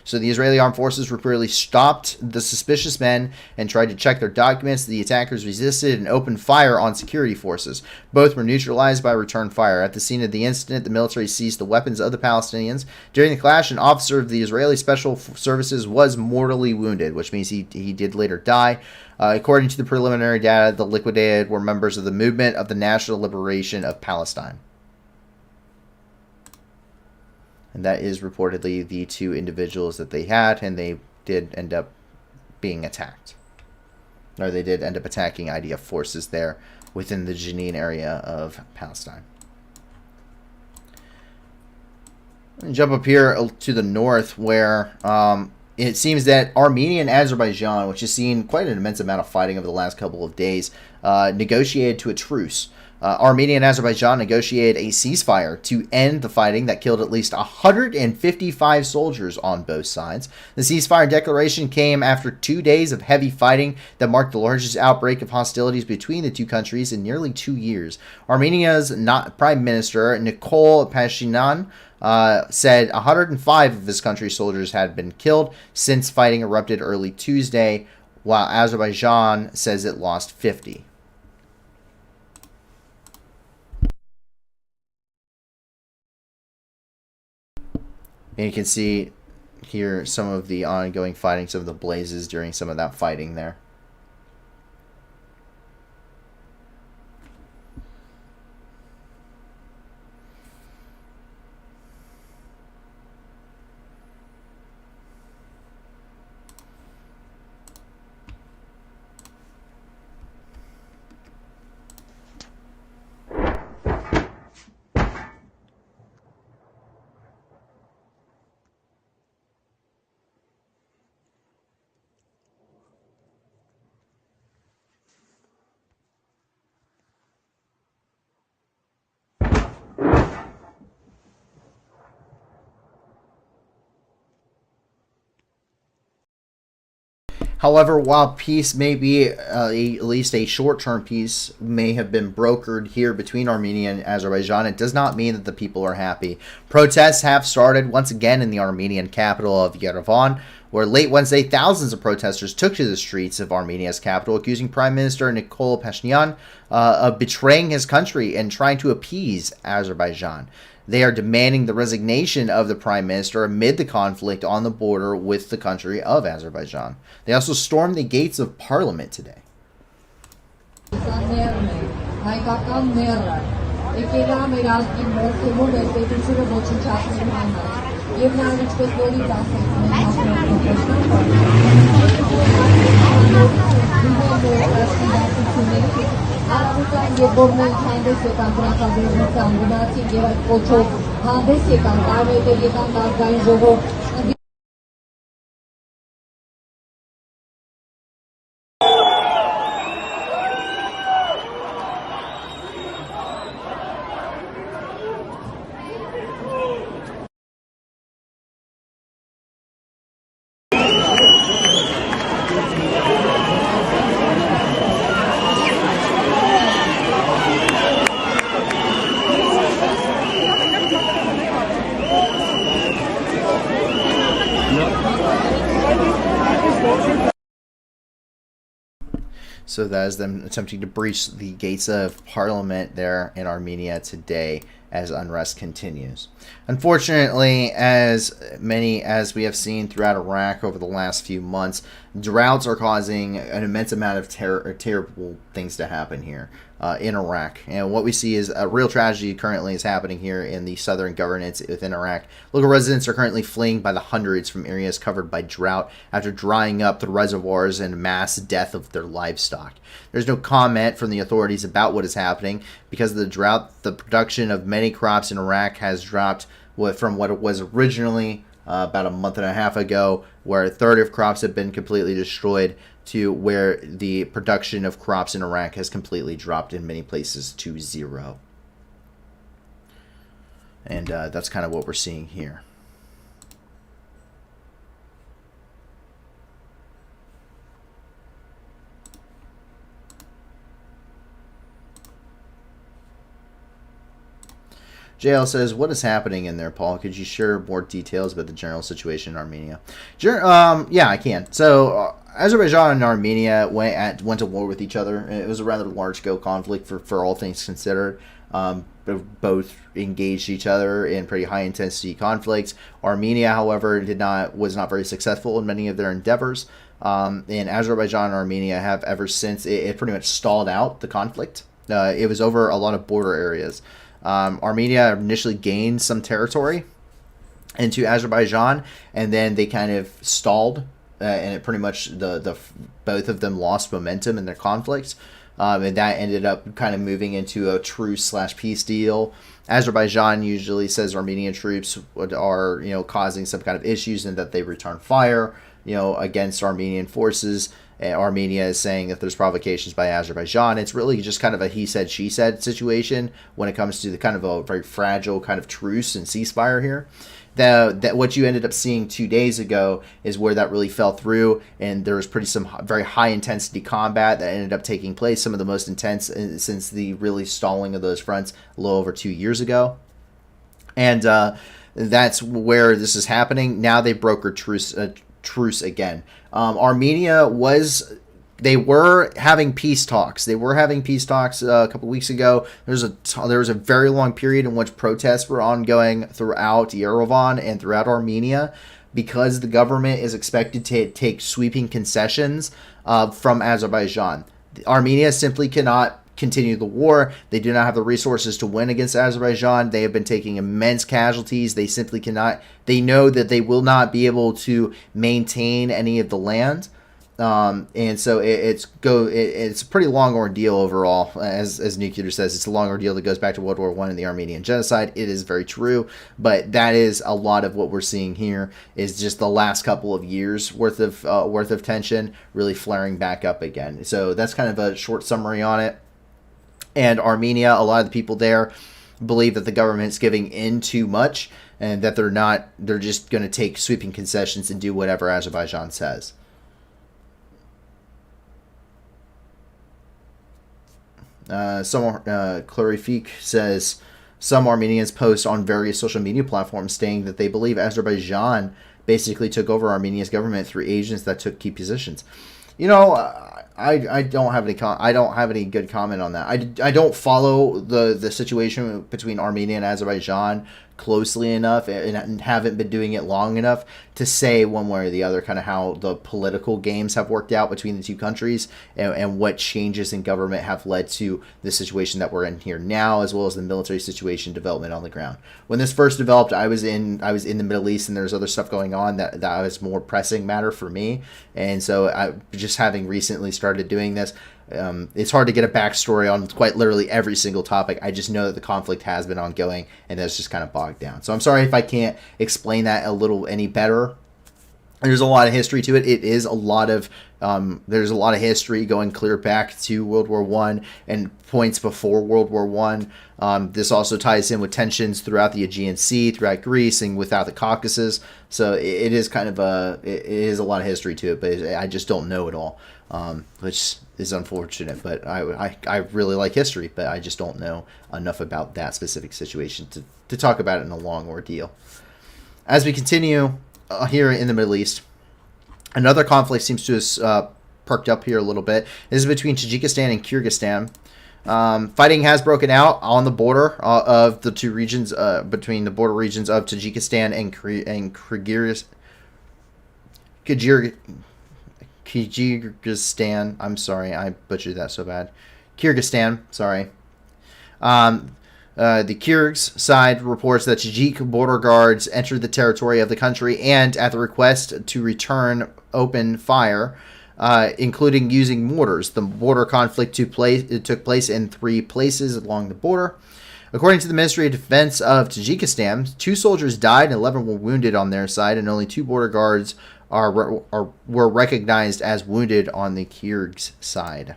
So the Israeli armed forces repeatedly stopped the suspicious men and tried to check their documents. The attackers resisted and opened fire on security forces. Both were neutralized by return fire. At the scene of the incident, the military seized the weapons of the Palestinians. During the clash, an officer of the Israeli Special Services was mortally wounded, which means he did later die. According to the preliminary data, the liquidated were members of the Movement of the National Liberation of Palestine. And that is reportedly the two individuals that they had, and they did end up being attacked. Or they did end up attacking IDF forces there within the Jenin area of Palestine. Jump up here to the north where it seems that Armenia and Azerbaijan, which has seen quite an immense amount of fighting over the last couple of days, negotiated to a truce. Armenia and Azerbaijan negotiated a ceasefire to end the fighting that killed at least 155 soldiers on both sides. The ceasefire declaration came after 2 days of heavy fighting that marked the largest outbreak of hostilities between the two countries in nearly 2 years. Armenia's Prime Minister Nikol Pashinyan said 105 of his country's soldiers had been killed since fighting erupted early Tuesday, while Azerbaijan says it lost 50. And you can see here some of the ongoing fighting, some of the blazes during some of that fighting there. However, while peace may be at least a short-term peace may have been brokered here between Armenia and Azerbaijan, it does not mean that the people are happy. Protests have started once again in the Armenian capital of Yerevan, where late Wednesday thousands of protesters took to the streets of Armenia's capital, accusing Prime Minister Nikol Pashinyan of betraying his country and trying to appease Azerbaijan. They are demanding the resignation of the prime minister amid the conflict on the border with the country of Azerbaijan. They also stormed the gates of parliament today. Արաբական երկրորդ հանդես եկան դրախազրույցան գնացին եւ այդ կոչով հանդես եկան տարբեր եկան ազգային ժողով So that is them attempting to breach the gates of parliament there in Armenia today as unrest continues. Unfortunately, as many as we have seen throughout Iraq over the last few months, droughts are causing an immense amount of terrible things to happen here in Iraq. And what we see is a real tragedy currently is happening here in the southern governance within Iraq. Local residents are currently fleeing by the hundreds from areas covered by drought after drying up the reservoirs and mass death of their livestock. There's no comment from the authorities about what is happening. Because of the drought, the production of many crops in Iraq has dropped from what it was originally about a month and a half ago, where a third of crops have been completely destroyed, to where the production of crops in Iraq has completely dropped in many places to zero. And that's kind of what we're seeing here. JL says, what is happening in there, Paul? Could you share more details about the general situation in Armenia? Yeah, I can. So, Azerbaijan and Armenia went to war with each other. It was a rather large-scale conflict for all things considered. Both engaged each other in pretty high-intensity conflicts. Armenia, however, was not very successful in many of their endeavors. And Azerbaijan and Armenia have ever since, it pretty much stalled out the conflict. It was over a lot of border areas. Armenia initially gained some territory into Azerbaijan, and then they kind of stalled, and it pretty much both of them lost momentum in their conflict, and that ended up kind of moving into a truce/peace deal. Azerbaijan usually says Armenian troops are causing some kind of issues and that they return fire against Armenian forces. Armenia is saying that there's provocations by Azerbaijan. It's really just kind of a he said, she said situation when it comes to the kind of a very fragile kind of truce and ceasefire here. That what you ended up seeing 2 days ago is where that really fell through, and there was some very high intensity combat that ended up taking place, some of the most intense since the really stalling of those fronts a little over 2 years ago. And that's where this is happening. Now they brokered truce again. Armenia they were having peace talks. They were having peace talks a couple weeks ago. There was a very long period in which protests were ongoing throughout Yerevan and throughout Armenia because the government is expected to take sweeping concessions from Azerbaijan. Armenia simply cannot continue the war. They do not have the resources to win against Azerbaijan. They have been taking immense casualties. They simply cannot. They know that they will not be able to maintain any of the land. And so it's a pretty long ordeal overall. As Nuclear says, it's a long ordeal that goes back to World War I and the Armenian genocide. It is very true, but that is a lot of what we're seeing here is just the last couple of years worth of tension really flaring back up again. So that's kind of a short summary on it. And Armenia, a lot of the people there believe that the government's giving in too much and that they're just going to take sweeping concessions and do whatever Azerbaijan says. KRYVYI says some Armenians post on various social media platforms stating that they believe Azerbaijan basically took over Armenia's government through agents that took key positions. I don't have any good comment on that. I don't follow the situation between Armenia and Azerbaijan closely enough and haven't been doing it long enough to say one way or the other kind of how the political games have worked out between the two countries and what changes in government have led to the situation that we're in here now, as well as the military situation development on the ground. When this first developed, I was in the Middle East, and there's other stuff going on that was more pressing matter for me. And so I just having recently started doing this, it's hard to get a backstory on quite literally every single topic. I just know that the conflict has been ongoing, and that's just kind of bogged down. So I'm sorry if I can't explain that a little any better. There's a lot of history to it. It is a lot of there's a lot of history going clear back to World War I and points before World War I. This also ties in with tensions throughout the Aegean Sea, throughout Greece, and without the Caucasus. So it is kind of it is a lot of history to it, but I just don't know it all, which is unfortunate. But I really like history, but I just don't know enough about that specific situation to talk about it in a long ordeal. As we continue here in the Middle East, another conflict seems to have perked up here a little bit. This is between Tajikistan and Kyrgyzstan. Fighting has broken out on the border of the two regions, between the border regions of Tajikistan and Kyrgyzstan. I'm sorry, I butchered that so bad. Kyrgyzstan, sorry. The Kyrgyz side reports that Tajik border guards entered the territory of the country and, at the request to return, open fire, including using mortars. The border conflict took place in 3 places along the border. According to the Ministry of Defense of Tajikistan, 2 soldiers died and 11 were wounded on their side, and only 2 border guards were recognized as wounded on the Kyrgyz side.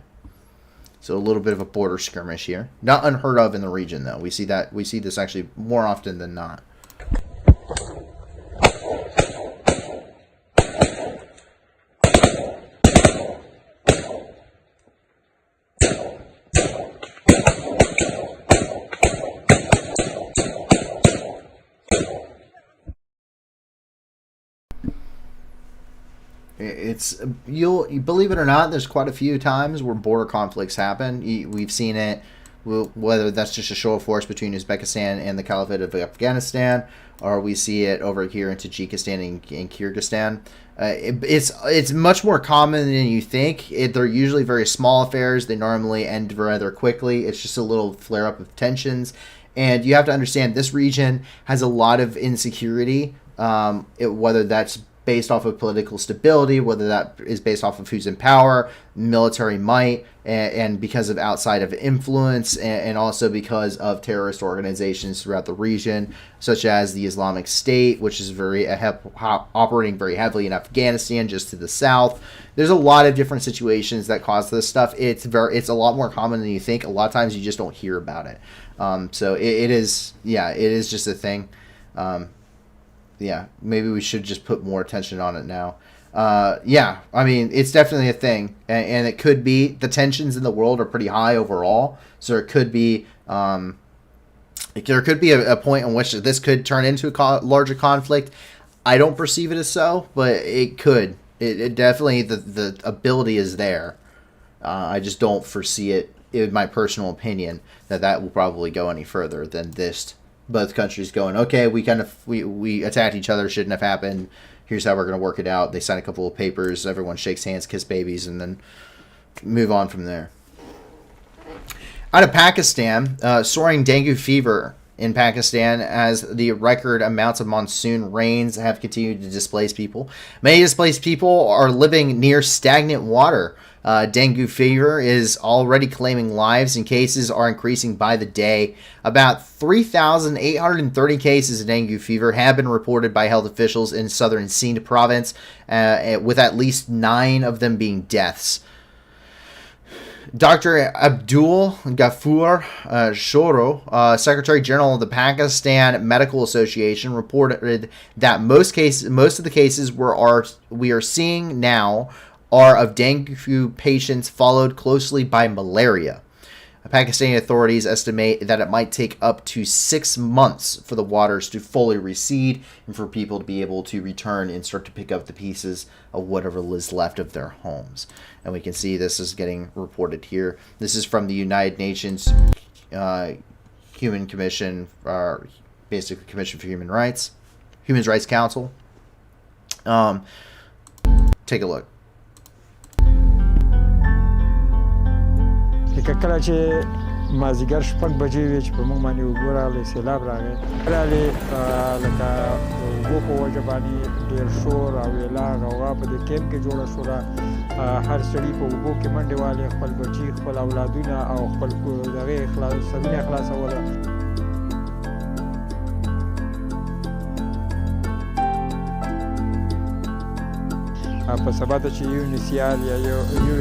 So a little bit of a border skirmish here. Not unheard of in the region, though. We see this actually more often than not. You'll believe it or not, there's quite a few times where border conflicts happen. We've seen it, whether that's just a show of force between Uzbekistan and the Caliphate of Afghanistan, or we see it over here in Tajikistan and Kyrgyzstan. It's much more common than you think. They're usually very small affairs. They normally end rather quickly. It's just a little flare up of tensions, and you have to understand this region has a lot of insecurity, whether that's based off of political stability, whether that is based off of who's in power, military might, and because of outside of influence, and also because of terrorist organizations throughout the region, such as the Islamic State, which is operating very heavily in Afghanistan, just to the south. There's a lot of different situations that cause this stuff. It's a lot more common than you think. A lot of times you just don't hear about it. So it is just a thing. Yeah, maybe we should just put more attention on it now. Yeah, I mean, it's definitely a thing, and it could be, the tensions in the world are pretty high overall, so it could be, there could be a point in which this could turn into a larger conflict. I don't perceive it as so, but it could. It definitely, the ability is there. I just don't foresee it, in my personal opinion, that will probably go any further than this. Both countries going, okay, we attacked each other, shouldn't have happened. Here's how we're going to work it out. They sign a couple of papers, everyone shakes hands, kiss babies, and then move on from there. Out of Pakistan, soaring dengue fever in Pakistan as the record amounts of monsoon rains have continued to displace people. Many displaced people are living near stagnant water. Dengue fever is already claiming lives, and cases are increasing by the day. About 3,830 cases of dengue fever have been reported by health officials in southern Sindh province, with at least 9 of them being deaths. Dr. Abdul Ghaffur Shoro, Secretary General of the Pakistan Medical Association, reported that most of the cases we are seeing now are of dengue patients, followed closely by malaria. Pakistani authorities estimate that it might take up to 6 months for the waters to fully recede and for people to be able to return and start to pick up the pieces of whatever is left of their homes. And we can see this is getting reported here. This is from the United Nations Human Commission, basically Commission for Human Rights Council. Take a look. کله چې مازیګر 6 بجې وې چې په موږ باندې اوبه راغلې، سیلاب راغی لکه اوبو په وجه باندې ډېر شور او اعلان غوغا په دې کیمپ کې جوړه شوله. هر سړي په اوبو کې منډې والې، خپل بچي، خپل اولادونه او خپل دغې سرونه خلاصوله. په سبا ته چې یو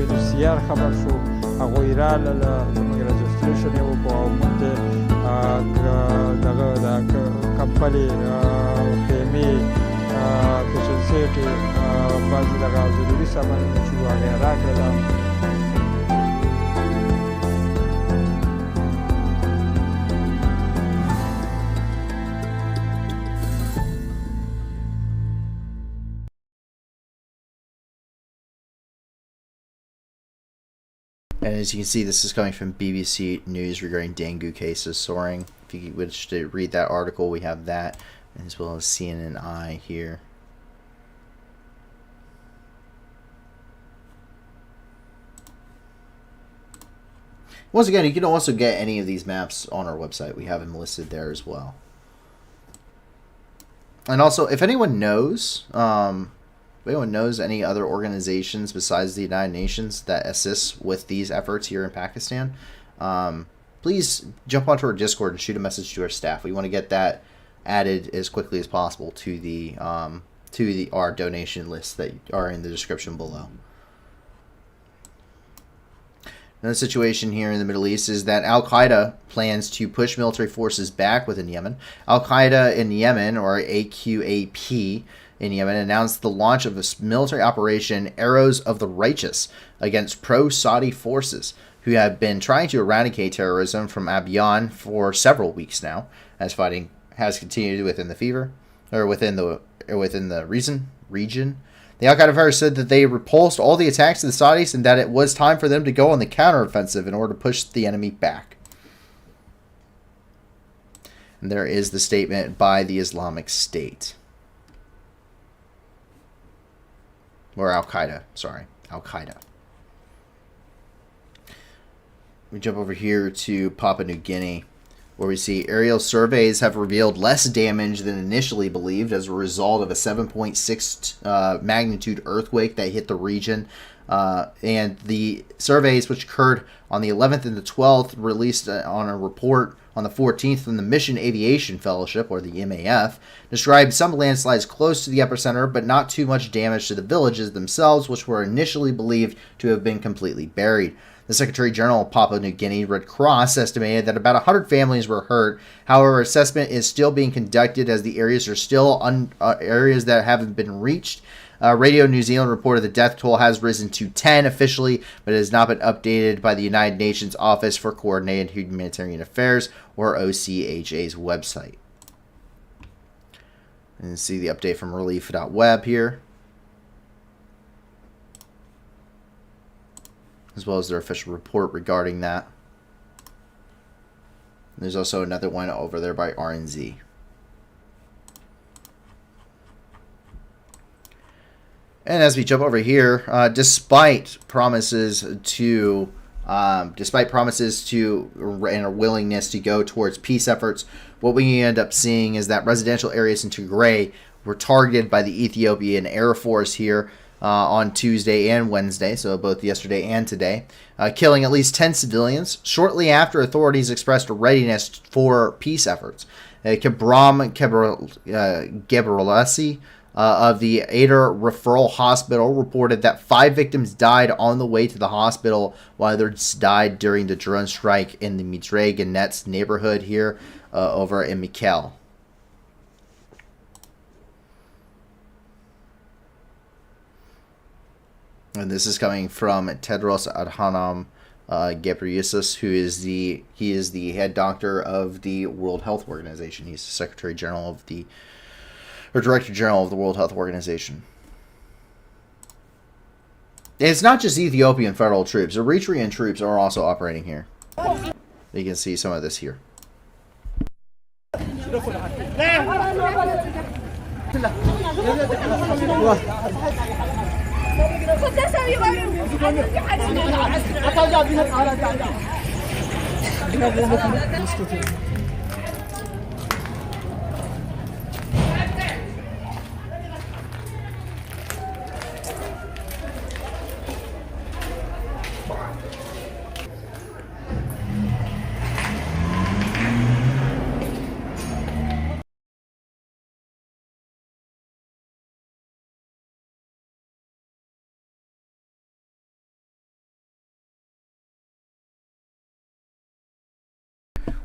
انسیار خبر شو، هغوی راغلل، زموږ رجسټریشن یې وکړو او موږ ته دغه د کمپلې، خیمې، کچن سیټ، بعضې دغه ضروري سامانونه چې وو هغه یې راکړل. And as you can see, this is coming from BBC News regarding dengue cases soaring. If you wish to read that article, we have that, as well as CNN here. Once again, you can also get any of these maps on our website. We have them listed there as well. And also, if anyone knows, any other organizations besides the United Nations that assists with these efforts here in Pakistan, please jump onto our Discord and shoot a message to our staff. We want to get that added as quickly as possible to our donation lists that are in the description below. Another situation here in the Middle East is that Al-Qaeda plans to push military forces back within Yemen. Al-Qaeda in Yemen, or AQAP in Yemen, announced the launch of a military operation, Arrows of the Righteous, against pro-Saudi forces, who have been trying to eradicate terrorism from Abyan for several weeks now, as fighting has continued within the region. The Al-Qaeda fighters said that they repulsed all the attacks of the Saudis and that it was time for them to go on the counteroffensive in order to push the enemy back. And there is the statement by the Islamic State. Or Al-Qaeda, sorry. Al-Qaeda. We jump over here to Papua New Guinea, where we see aerial surveys have revealed less damage than initially believed as a result of a 7.6 magnitude earthquake that hit the region. And the surveys, which occurred on the 11th and the 12th, released on a report on the 14th from the Mission Aviation Fellowship, or the MAF, described some landslides close to the epicenter, but not too much damage to the villages themselves, which were initially believed to have been completely buried. The Secretary General of Papua New Guinea, Red Cross, estimated that about 100 families were hurt. However, assessment is still being conducted as the areas are still areas that haven't been reached. Radio New Zealand reported the death toll has risen to 10 officially, but it has not been updated by the United Nations Office for Coordinated Humanitarian Affairs, or OCHA's website. And see the update from relief.web here, as well as their official report regarding that. And there's also another one over there by RNZ. And as we jump over here, despite promises to and a willingness to go towards peace efforts, what we end up seeing is that residential areas in Tigray were targeted by the Ethiopian Air Force here on Tuesday and Wednesday, so both yesterday and today, killing at least 10 civilians shortly after authorities expressed a readiness for peace efforts. Kebram Gebrelasi of the Ader Referral Hospital reported that 5 victims died on the way to the hospital, while others died during the drone strike in the Midre Ganets neighborhood here over in Mikel. And this is coming from Tedros Adhanom Ghebreyesus, who is the head doctor of the World Health Organization. He's the Secretary General of Director General of the World Health Organization. And it's not just Ethiopian federal troops. Eritrean troops are also operating here. You can see some of this here.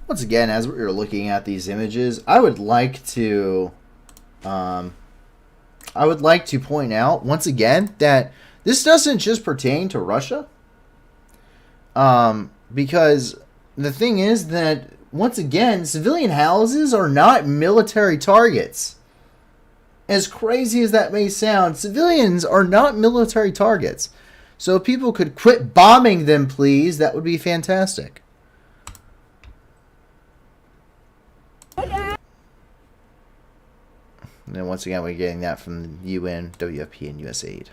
Once again, as we're looking at these images, I would like to point out once again that this doesn't just pertain to Russia, because the thing is that once again, civilian houses are not military targets. As crazy as that may sound, civilians are not military targets. So if people could quit bombing them, please, that would be fantastic. And then once again, we're getting that from the UN, WFP, and USAID.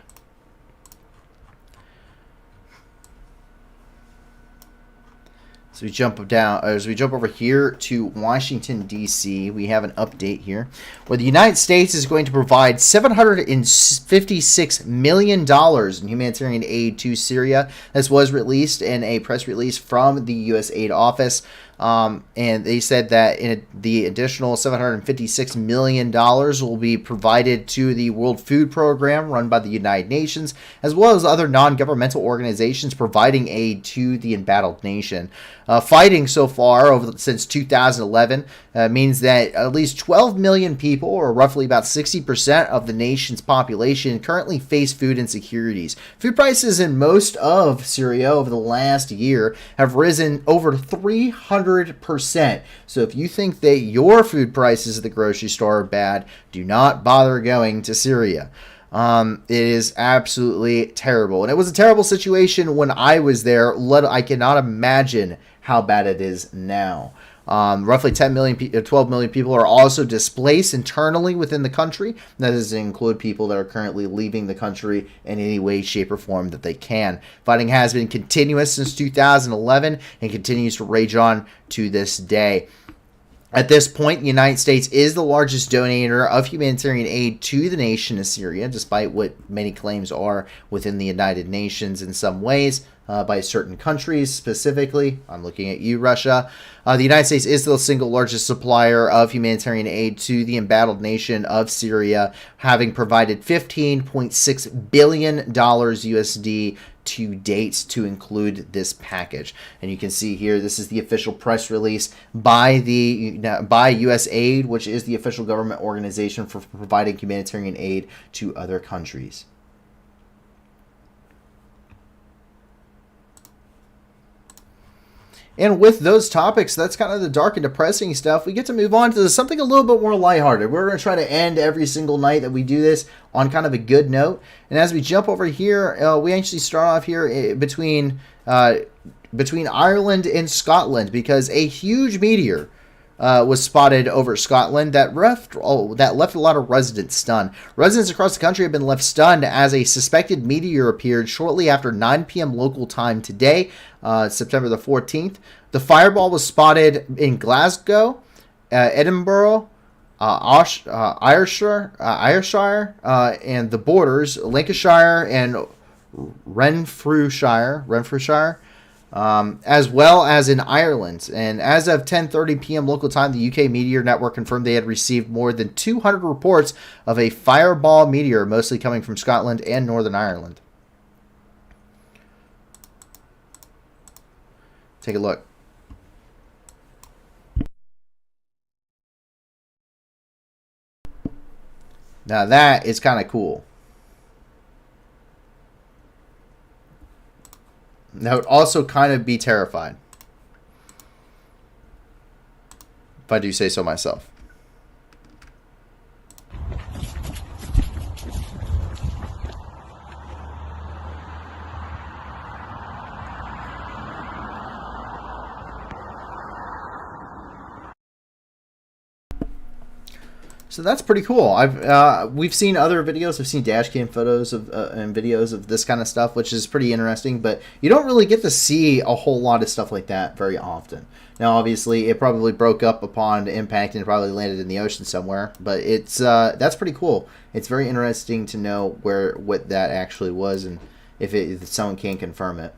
So we jump down, as we jump over here to Washington, D.C., we have an update here where the United States is going to provide $756 million in humanitarian aid to Syria. This was released in a press release from the USAID office. And they said that the additional $756 million will be provided to the World Food Program run by the United Nations, as well as other non-governmental organizations providing aid to the embattled nation. Fighting so far since 2011 means that at least 12 million people, or roughly about 60% of the nation's population, currently face food insecurities. Food prices in most of Syria over the last year have risen over 300%. So if you think that your food prices at the grocery store are bad, do not bother going to Syria. It is absolutely terrible. And it was a terrible situation when I was there. I cannot imagine how bad it is now. Roughly 12 million people are also displaced internally within the country. That does include people that are currently leaving the country in any way, shape, or form that they can. Fighting has been continuous since 2011 and continues to rage on to this day. At this point, the United States is the largest donator of humanitarian aid to the nation of Syria, despite what many claims are within the United Nations in some ways. By certain countries specifically. I'm looking at you, Russia. The United States is the single largest supplier of humanitarian aid to the embattled nation of Syria, having provided $15.6 billion USD to date to include this package. And you can see here, this is the official press release by USAID, which is the official government organization for providing humanitarian aid to other countries. And with those topics, that's kind of the dark and depressing stuff. We get to move on to something a little bit more lighthearted. We're going to try to end every single night that we do this on kind of a good note. And as we jump over here, we actually start off here between Ireland and Scotland, because a huge meteor was spotted over Scotland that left a lot of residents stunned. Residents across the country have been left stunned as a suspected meteor appeared shortly after 9 p.m. local time today, September the 14th. The fireball was spotted in Glasgow, Edinburgh, Ayrshire, and the borders, Lancashire and Renfrewshire. As well as in Ireland. And as of 10:30 p.m. local time, the UK Meteor Network confirmed they had received more than 200 reports of a fireball meteor, mostly coming from Scotland and Northern Ireland. Take a look. Now that is kind of cool. That would also kind of be terrified, if I do say so myself. So that's pretty cool. We've seen other videos. I've seen dash cam photos of and videos of this kind of stuff, which is pretty interesting. But you don't really get to see a whole lot of stuff like that very often. Now, obviously, it probably broke up upon impact and it probably landed in the ocean somewhere. But it's that's pretty cool. It's very interesting to know what that actually was and if someone can confirm it.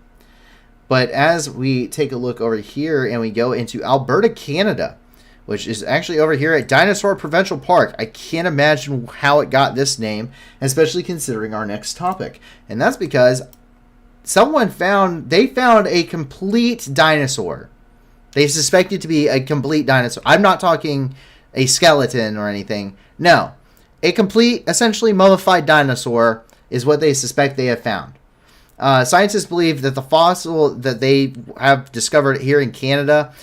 But as we take a look over here and we go into Alberta, Canada, which is actually over here at Dinosaur Provincial Park. I can't imagine how it got this name, especially considering our next topic. And that's because someone found a complete dinosaur. They suspect it to be a complete dinosaur. I'm not talking a skeleton or anything. No. A complete, essentially mummified dinosaur is what they suspect they have found. Scientists believe that the fossil that they have discovered here in Canada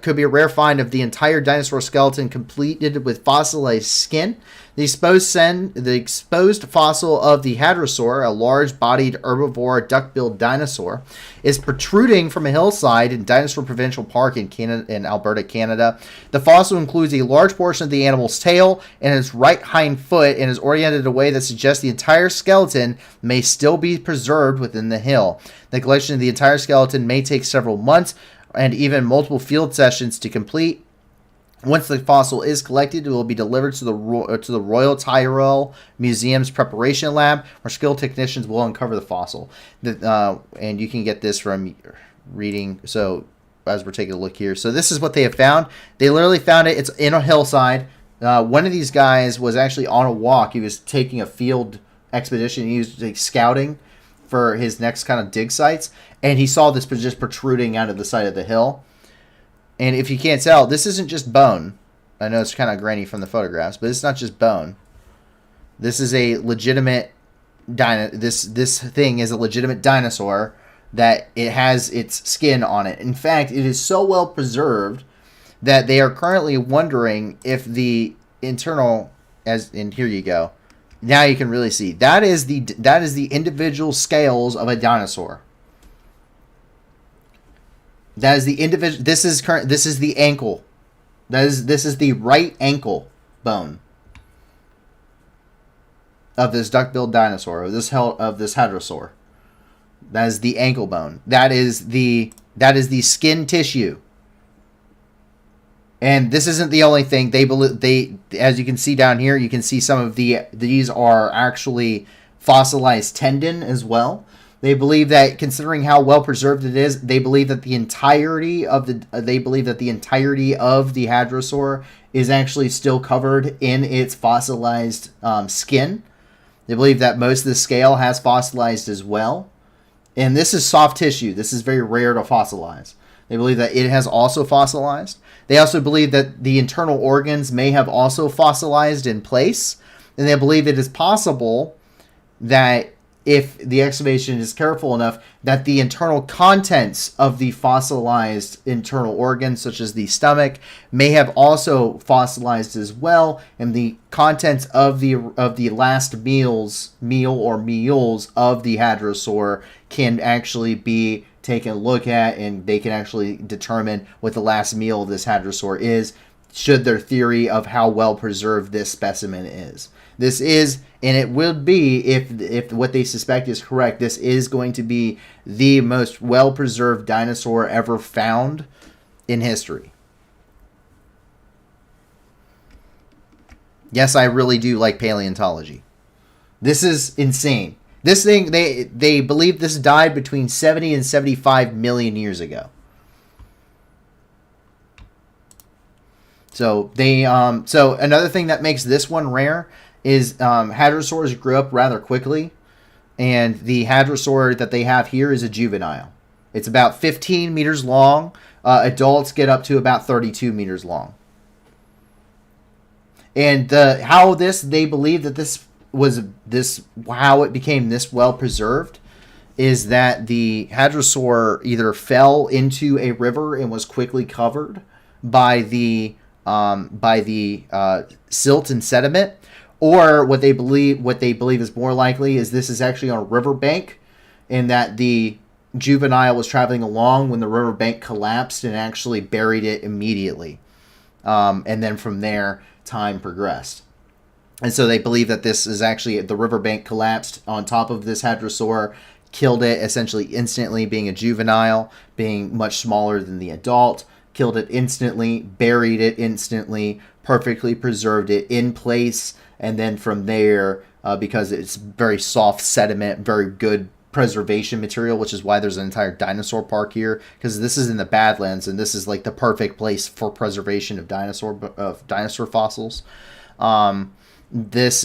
could be a rare find of the entire dinosaur skeleton completed with fossilized skin. The exposed fossil of the hadrosaur, a large-bodied herbivore duck-billed dinosaur, is protruding from a hillside in Dinosaur Provincial Park in Alberta, Canada. The fossil includes a large portion of the animal's tail and its right hind foot and is oriented in a way that suggests the entire skeleton may still be preserved within the hill. The collection of the entire skeleton may take several months and even multiple field sessions to complete. Once the fossil is collected, it will be delivered to the Royal Tyrrell Museum's preparation lab, where skilled technicians will uncover the fossil. And you can get this from reading. So, as we're taking a look here, so this is what they have found. They literally found it. It's in a hillside. One of these guys was actually on a walk. He was taking a field expedition. He was like, scouting for his next kind of dig sites, and he saw this just protruding out of the side of the hill. And if you can't tell, this isn't just bone. I know it's kind of grainy from the photographs, but it's not just bone. This is a legitimate this thing is a legitimate dinosaur that it has its skin on it. In fact, it is so well preserved that they are currently wondering if the internal, and here you go. Now you can really see that is the individual scales of a dinosaur. That is the individual. This is the ankle. This is the right ankle bone of this duck-billed dinosaur, of this hadrosaur. That is the ankle bone. That is the skin tissue. And this isn't the only thing. They as you can see down here, you can see some of these are actually fossilized tendon as well. They believe that, considering how well preserved it is, they believe that the entirety of the hadrosaur is actually still covered in its fossilized skin. They believe that most of the scale has fossilized as well. And this is soft tissue. This is very rare to fossilize. They believe that it has also fossilized. They also believe that the internal organs may have also fossilized in place. And they believe it is possible that if the excavation is careful enough, that the internal contents of the fossilized internal organs, such as the stomach, may have also fossilized as well, and the contents of the last meal or meals of the hadrosaur can actually be taken a look at, and they can actually determine what the last meal of this hadrosaur is, should their theory of how well preserved this specimen is. This is, and it will be, if what they suspect is correct, this is going to be the most well-preserved dinosaur ever found in history. Yes, I really do like paleontology. This is insane. This thing, they believe this died between 70 and 75 million years ago. So so another thing that makes this one rare is hadrosaurs grew up rather quickly, and the hadrosaur that they have here is a juvenile. It's about 15 meters long. Adults get up to about 32 meters long. And they believe that how it became this well preserved is that the hadrosaur either fell into a river and was quickly covered by the silt and sediment, or what they believe is more likely is this is actually on a riverbank, and that the juvenile was traveling along when the riverbank collapsed and actually buried it immediately, and then from there time progressed. And so they believe that this is actually the riverbank collapsed on top of this hadrosaur, killed it essentially instantly, being a juvenile, being much smaller than the adult, killed it instantly, buried it instantly, perfectly preserved it in place, and then from there, because it's very soft sediment, very good preservation material, which is why there's an entire dinosaur park here, because this is in the Badlands, and this is like the perfect place for preservation of dinosaur fossils. This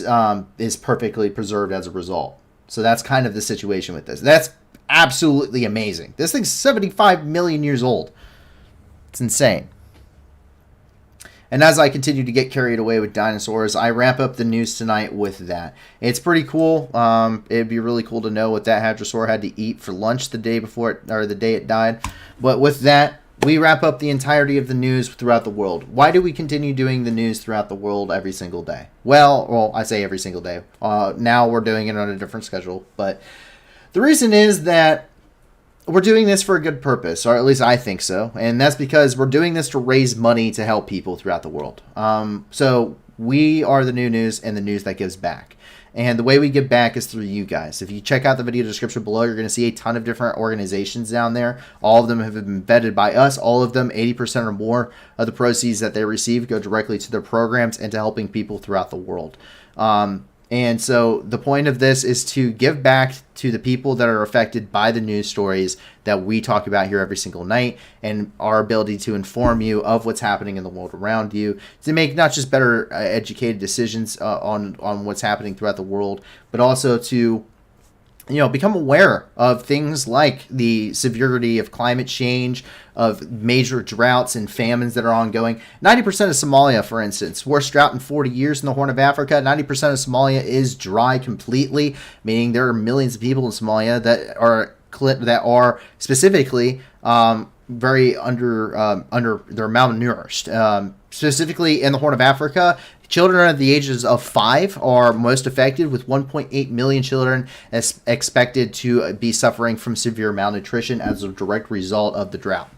is perfectly preserved as a result. So that's kind of the situation with this. That's absolutely amazing. This thing's 75 million years old. It's insane. And as I continue to get carried away with dinosaurs, I wrap up the news tonight with that. It's pretty cool. It'd be really cool to know what that hadrosaur had to eat for lunch the day before or the day it died. But with that, we wrap up the entirety of the news throughout the world. Why do we continue doing the news throughout the world every single day? Well, I say every single day. Now we're doing it on a different schedule, but the reason is that we're doing this for a good purpose, or at least I think so, and that's because we're doing this to raise money to help people throughout the world. So we are the new news and the news that gives back. And the way we give back is through you guys. If you check out the video description below, you're going to see a ton of different organizations down there. All of them have been vetted by us. All of them, 80% or more of the proceeds that they receive go directly to their programs and to helping people throughout the world. And so the point of this is to give back to the people that are affected by the news stories that we talk about here every single night, and our ability to inform you of what's happening in the world around you, to make not just better educated decisions on what's happening throughout the world, but also to become aware of things like the severity of climate change, of major droughts and famines that are ongoing. 90% of Somalia, for instance, worst drought in 40 years in the Horn of Africa. 90% of Somalia is dry completely, meaning there are millions of people in Somalia that are specifically very they're malnourished. Specifically in the Horn of Africa, children at the ages of 5 are most affected, with 1.8 million children expected to be suffering from severe malnutrition as a direct result of the drought.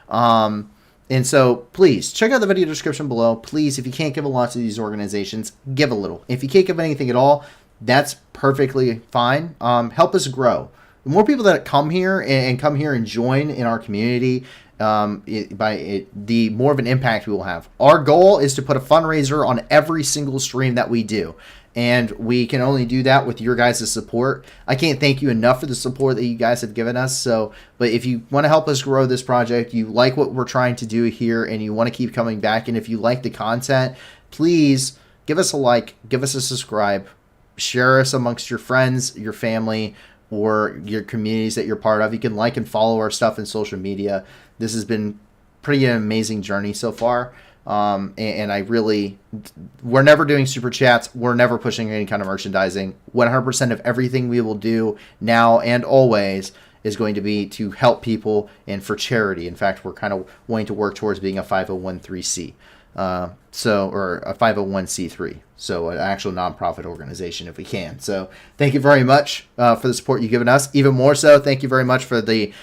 And so please check out the video description below. Please, if you can't give a lot to these organizations, give a little. If you can't give anything at all, that's perfectly fine. Help us grow. The more people that come here and join in our community, the more of an impact we will have. Our goal is to put a fundraiser on every single stream that we do, and we can only do that with your guys' support. I can't thank you enough for the support that you guys have given us. But if you want to help us grow this project, you like what we're trying to do here, and you want to keep coming back, and if you like the content, please give us a like, give us a subscribe, share us amongst your friends, your family, or your communities that you're part of. You can like and follow our stuff in social media. This has been pretty an amazing journey so far. And we're never doing super chats. We're never pushing any kind of merchandising. 100% of everything we will do now and always is going to be to help people and for charity. In fact, we're kind of wanting to work towards being a 501c, or a 501c3. So an actual nonprofit organization if we can. So thank you very much for the support you've given us. Even more so, thank you very much for the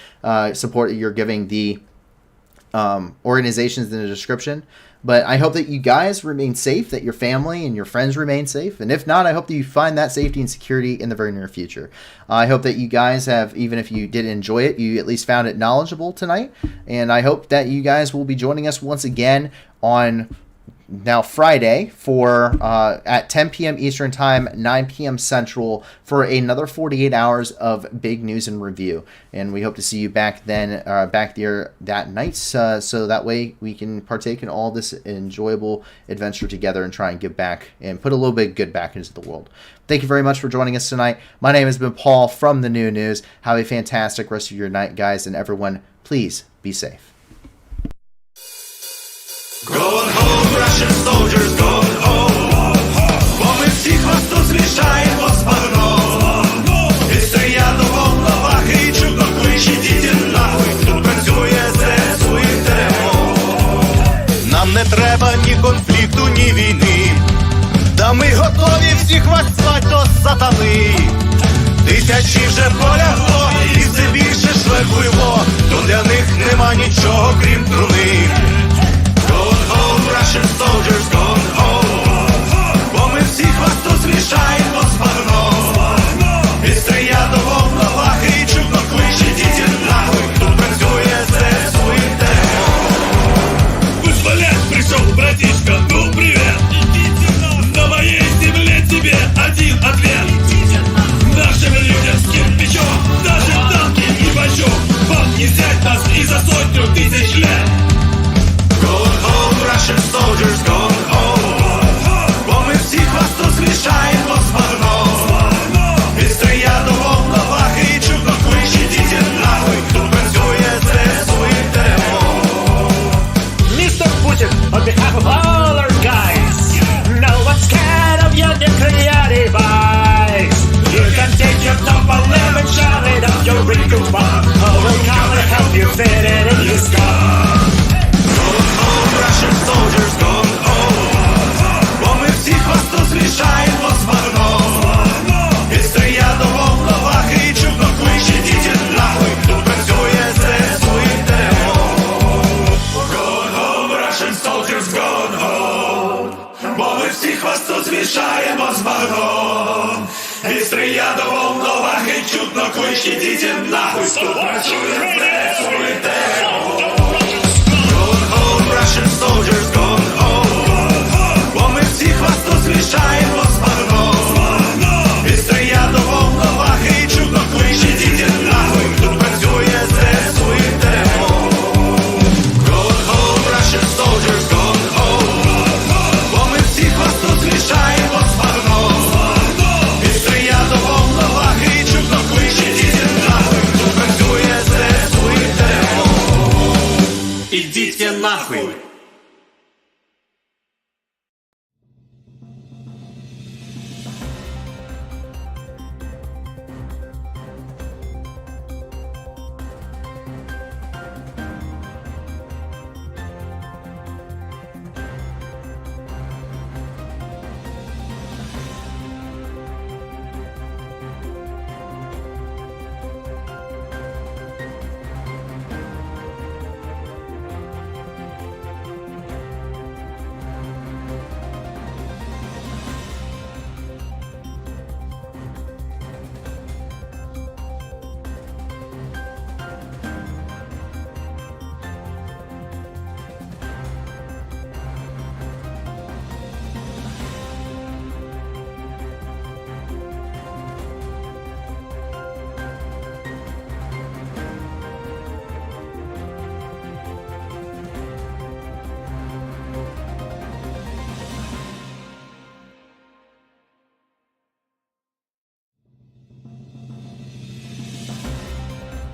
support that you're giving the organizations in the description. But I hope that you guys remain safe, that your family and your friends remain safe. And if not, I hope that you find that safety and security in the very near future. I hope that you guys have, even if you didn't enjoy it, you at least found it knowledgeable tonight. And I hope that you guys will be joining us once again on now Friday for at 10 p.m. Eastern Time, 9 p.m. Central, for another 48 hours of big news and review. And we hope to see you back then, back there that night, so that way we can partake in all this enjoyable adventure together and try and give back and put a little bit of good back into the world. Thank you very much for joining us tonight. My name has been Paul from the New News. Have a fantastic rest of your night, guys, and everyone, please be safe. Going home, Russian soldiers, going home. Бо ми всіх вас тут змішаємо з багном. І стріляти в головах і чудно кличіть, ідіть нахуй. Тут працює ЗСУ і ТМО. Нам не треба ні конфлікту, ні війни. Та ми готові всіх вас звать до сатани. Тисячі вже полягло, і все більше шверхуємо. То для них нема нічого, крім труни. Going home, Russian soldiers, going home. Бо ми всіх вас тут змішаємо з багном. І стріляти в головах і чудно кличіть, ідіть нахуй. Тут працює ЗСУ і ТМО. Вызволять пришел, братишка, ну привет. На моей земле тебе один ответ. Нашим людям с кирпичом, даже танки не почем. Вам не взять нас и за 100 000 лет. змішаємо з багном. Від стрия до волновах і чутно клич, ідіть нахуй, тут працює ЗСУ. Going home, Russian soldiers going home. Бо ми всіх вас тут змішаємо з багном. Від стрия до волновах і чутно клич, ідіть нахуй, тут працює ЗСУ. Going home, Russian soldiers going home. Бо ми всіх вас тут змішаємо з багном. Від стрия до волновах і чутно клич, ідіть нахуй, тут працює ЗСУ. Ідіть нахуй.